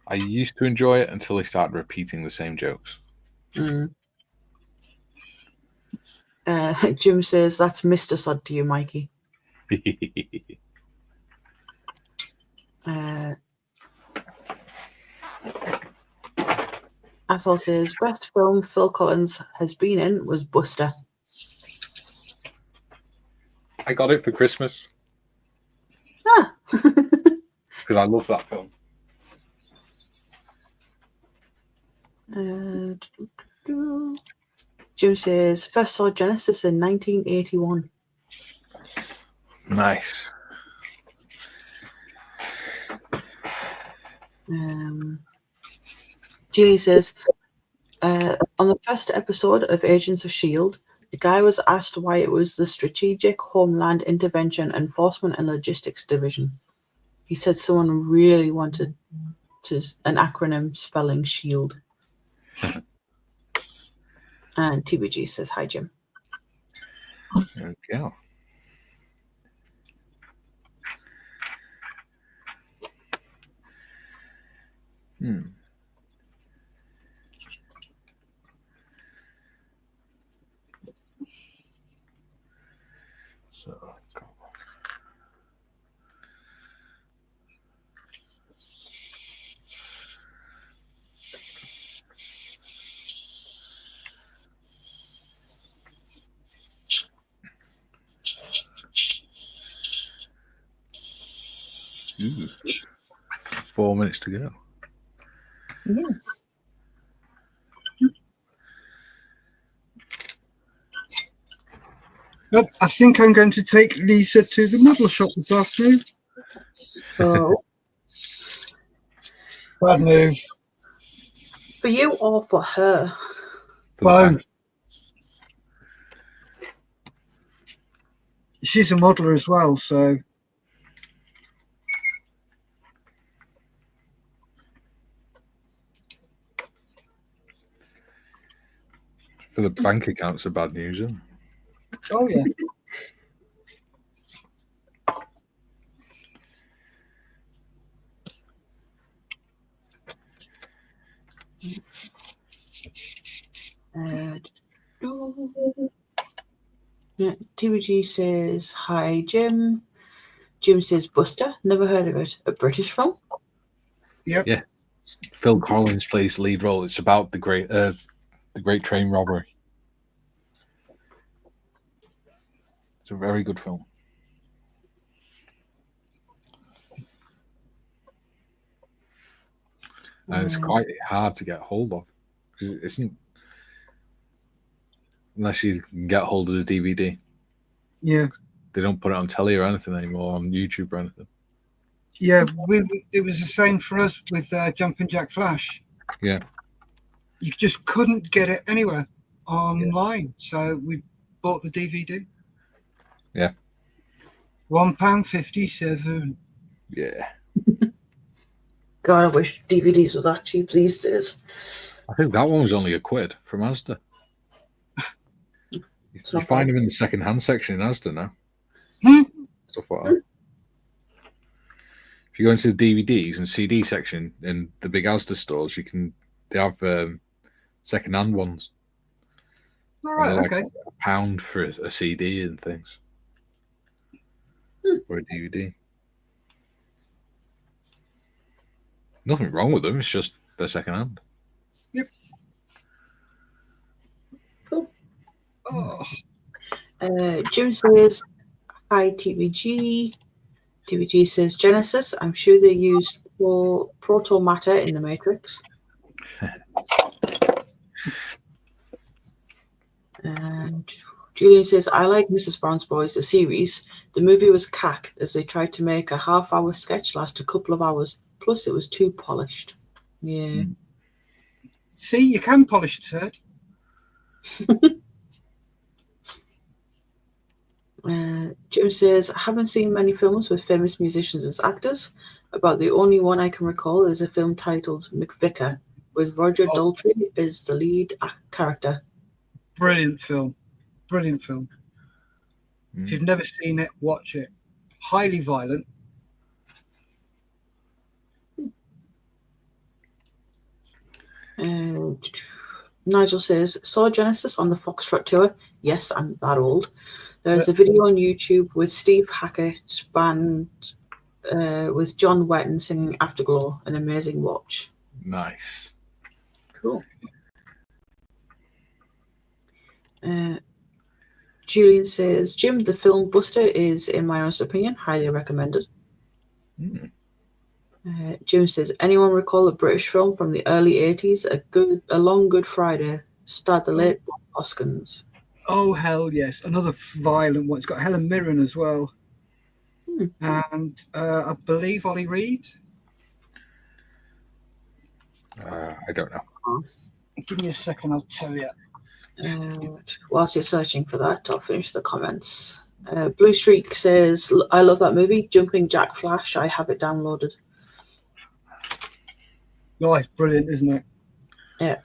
I used to enjoy it until they started repeating the same jokes. Jim says that's Mr. Sod to you, Mikey. Athol says best film Phil Collins has been in was Buster. I got it for Christmas. Because I love that film. Jim says first saw Genesis in 1981. Nice. Julie says on the first episode of Agents of S.H.I.E.L.D., the guy was asked why it was the Strategic Homeland Intervention Enforcement and Logistics Division. He said someone really wanted an acronym spelling SHIELD. And TBG says, hi, Jim. There we go. So, go. Ooh. 4 minutes to go. Yes. But I think I'm going to take Lisa to the model shop this afternoon. So, Bad move. for you or for her? Both. She's a modeler as well, so. For the bank accounts, are bad news, isn't it? Oh, yeah. TBG says, hi, Jim. Jim says, Buster. Never heard of it. A British film? Yep. Yeah. Phil Collins plays the lead role. It's about the great train robbery. It's a very good film. And it's quite hard to get hold of. It isn't, unless you can get hold of the DVD. Yeah. They don't put it on telly or anything anymore, on YouTube or anything. Yeah, it was the same for us with Jumpin' Jack Flash. Yeah. You just couldn't get it anywhere. online. So we bought the DVD. Yeah. £1.57. Yeah. God, I wish DVDs were that cheap these days. I think that one was only £1 from Asda. It's You not find bad. them in the second-hand section in Asda now. Stuff like that. If you go into the DVDs and CD section in the big Asda stores, they have second-hand ones. All And right, they're like okay. £1 for a CD and things. Or a DVD. Nothing wrong with them. It's just they're second-hand. Yep. Cool. Oh, Jim says, hi, TVG. TVG says, Genesis. I'm sure they used proto matter in the Matrix. And Julian says, I like Mrs. Brown's Boys, the series. The movie was cack as they tried to make a half-hour sketch last a couple of hours. Plus, it was too polished. Yeah. see, you can polish a turd. Jim says, I haven't seen many films with famous musicians as actors. About the only one I can recall is a film titled McVicker, with Roger Daltrey as the lead character. Brilliant film. Brilliant film. If you've never seen it, watch it. Highly violent. Nigel says, saw Genesis on the Foxtrot tour. Yes, I'm that old. There's a video on YouTube with Steve Hackett's band with John Wetton singing Afterglow. An amazing watch. Nice. Cool. Julian says, Jim, the film Buster is, in my honest opinion, highly recommended. Jim says, anyone recall a British film from the early 80s, A Long Good Friday, starred the late Bob Hoskins? Oh, hell yes. Another violent one. It's got Helen Mirren as well. And I believe Ollie Reed. I don't know. Give me a second, I'll tell you. Whilst you're searching for that, I'll finish the comments. Blue Streak says, I love that movie, Jumping Jack Flash. I have it downloaded. Oh, it's brilliant, isn't it? Yeah.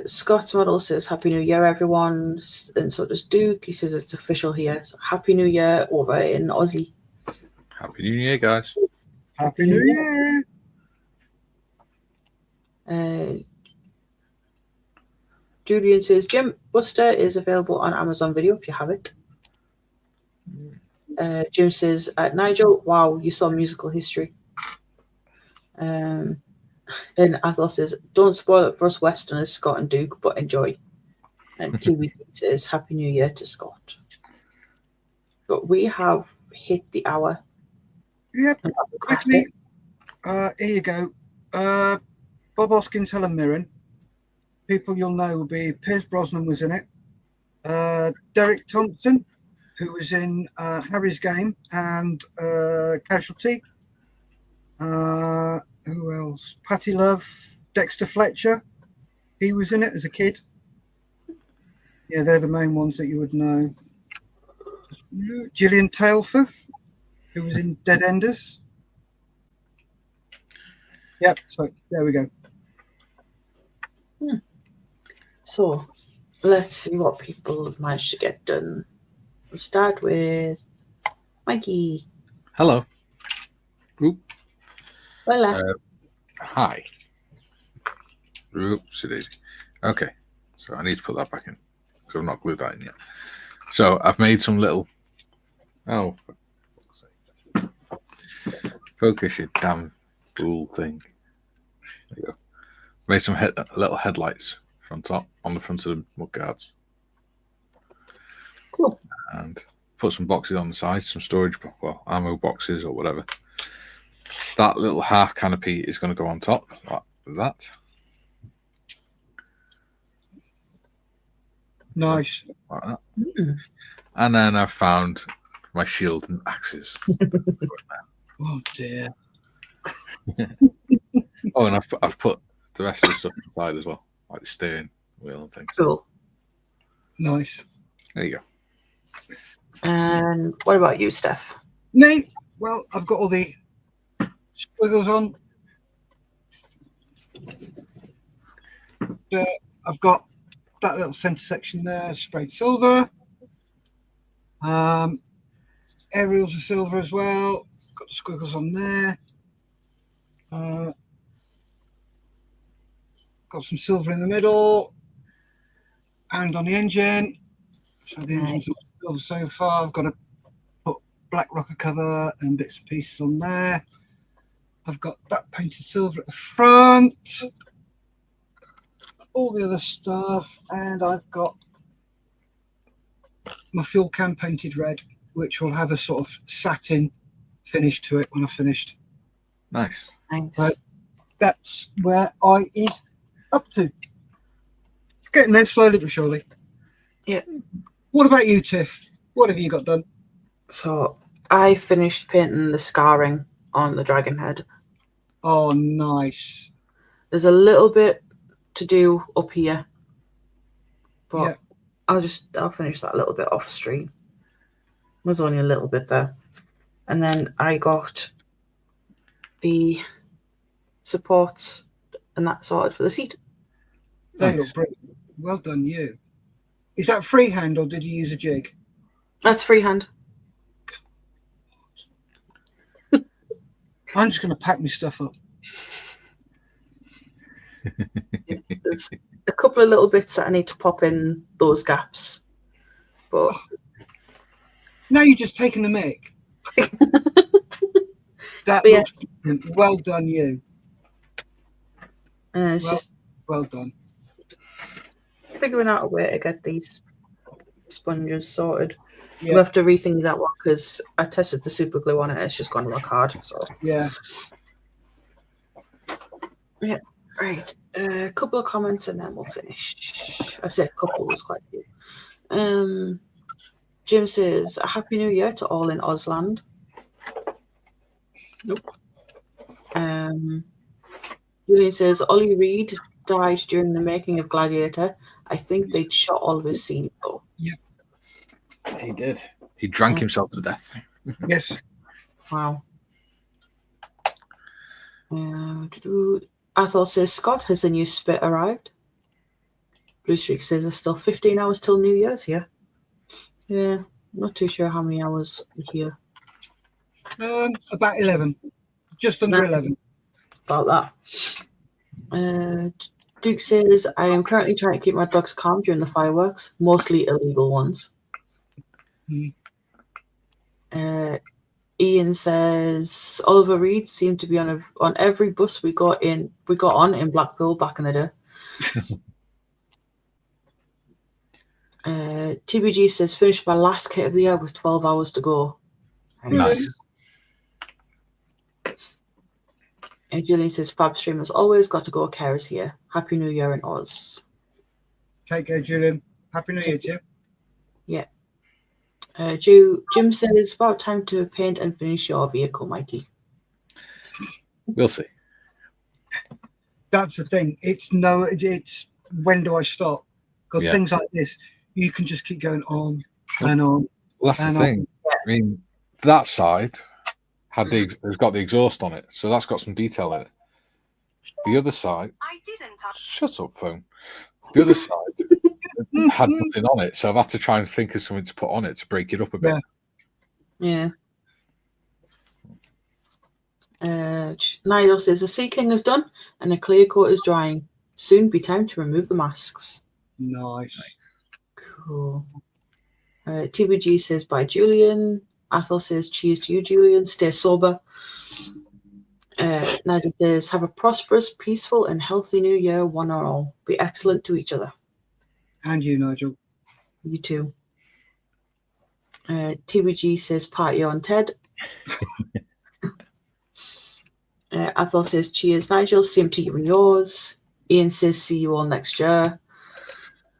Scott's Model says, Happy New Year, everyone. And so does Duke. He says it's official here. So Happy New Year over in Aussie. Happy New Year, guys. Happy New Year. Julian says, Jim, Buster is available on Amazon Video if you have it. Jim says, Nigel, wow, you saw musical history. And Athos says, don't spoil it for us Westerners, Scott and Duke, but enjoy. And TV says, Happy New Year to Scott. But we have hit the hour. Yep. Quickly, here you go. Bob Hoskins, Helen Mirren. People you'll know will be Pierce Brosnan was in it. Derek Thompson, who was in Harry's Game and Casualty. Who else? Patty Love, Dexter Fletcher. He was in it as a kid. Yeah, they're the main ones that you would know. Gillian Tailforth, who was in Dead Enders. Yep, so there we go. So let's see what people have managed to get done. We'll start with Mikey. Hello. Oop. Hola. Hi. Oops, it is. Okay, so I need to put that back in because I've not glued that in yet. So I've made some little. Oh, for fuck's sake. Focus, you damn fool thing. There you go. Made some little headlights on the front of the mud guards. Cool. And put some boxes on the side, some storage, well, ammo boxes or whatever. That little half canopy is going to go on top like that. Nice. Like that. And then I've found my shield and axes. Oh dear. Oh, and I've put the rest of the stuff inside as well, like the steering wheel and things. Cool. Nice. There you go. And what about you, Steph? Me? Well, I've got all the squiggles on. I've got that little centre section there, sprayed silver. Aerials are silver as well. Got the squiggles on there. Got some silver in the middle. And on the engine. So the engine's all silver so far. I've got to put black rocker cover and bits and pieces on there. I've got that painted silver at the front. All the other stuff. And I've got my fuel can painted red, which will have a sort of satin finish to it when I've finished. Nice. Thanks. So that's where I is up to. Getting there slowly but surely. Yeah. What about you, Tiff? What have you got done? So I finished painting the scarring on the dragon head. Oh, nice. There's a little bit to do up here, but Yeah. I'll finish that little bit off stream. There's only a little bit there. And then I got the supports and that sorted for the seat. They Nice. look brilliant. Well done, you. Is that freehand or did you use a jig? That's freehand. I'm just going to pack my stuff up. There's a couple of little bits that I need to pop in those gaps. But Now you're just taking the mic. That But yeah. looks brilliant. Well done, you. it's Well- just Well done. figuring out a way to get these sponges sorted. Yeah. We'll have to rethink that one because I tested the super glue on it. It's just gone to rock hard. So Yeah. right, a couple of comments and then we'll finish. I say a couple, there's quite a few. Jim says, "A happy new year to all in Ausland." Nope. Julian says, "Ollie Reed died during the making of Gladiator. I think they'd shot all of his scenes though." He did. He drank himself to death. Yes. Wow. Athol says, "Scott, has the new spit arrived?" Blue Streak says, "There's still 15 hours till New Year's here." Yeah, not too sure how many hours here. About 11. Just under 11. About that. Duke says, "I am currently trying to keep my dogs calm during the fireworks, mostly illegal ones." Ian says, "Oliver Reed seemed to be on every bus we got on in Blackpool back in the day." TBG says, "Finished my last kit of the year with 12 hours to go." Nice. And Julian says, "Fab stream as always, got to go, Kara's here. Happy New Year in Oz." Take care, Julian. Happy New Year, Jim. Jim says, "It's about time to paint and finish your vehicle, Mikey." We'll see. That's the thing. It's when do I stop? Because Yeah. things like this, you can just keep going on and on. Well, that's the thing. I mean, that side has got the exhaust on it, so that's got some detail in it. The other side, shut up, phone. The other side had nothing on it, so I've had to try and think of something to put on it to break it up a bit. Yeah. Nigel says, "The Sea King is done and the clear coat is drying. Soon be time to remove the masks." Nice. Cool. TBG says, "Bye, Julian." Athol says, "Cheers to you, Julian. Stay sober." Nigel says, "Have a prosperous, peaceful, and healthy new year, one or all. Be excellent to each other." And you, Nigel. You too. TBG says, "Party on, Ted." Athol says, "Cheers, Nigel. Same to you and yours." Ian says, "See you all next year."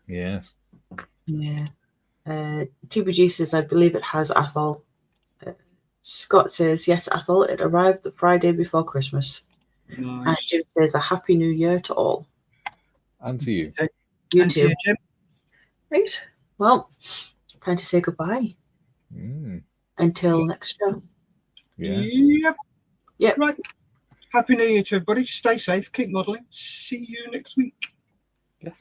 Yes. Yeah. TBG says, "I believe it has, Athol." Scott says, "Yes, Athol. It arrived the Friday before Christmas." And Nice. Jim says, "A happy new year to all." And to you. You And to too. you, Jim. Right. Well, time to say goodbye. Until next show. Yeah. Yep. Right. Happy New Year to everybody. Stay safe. Keep modelling. See you next week. Yep.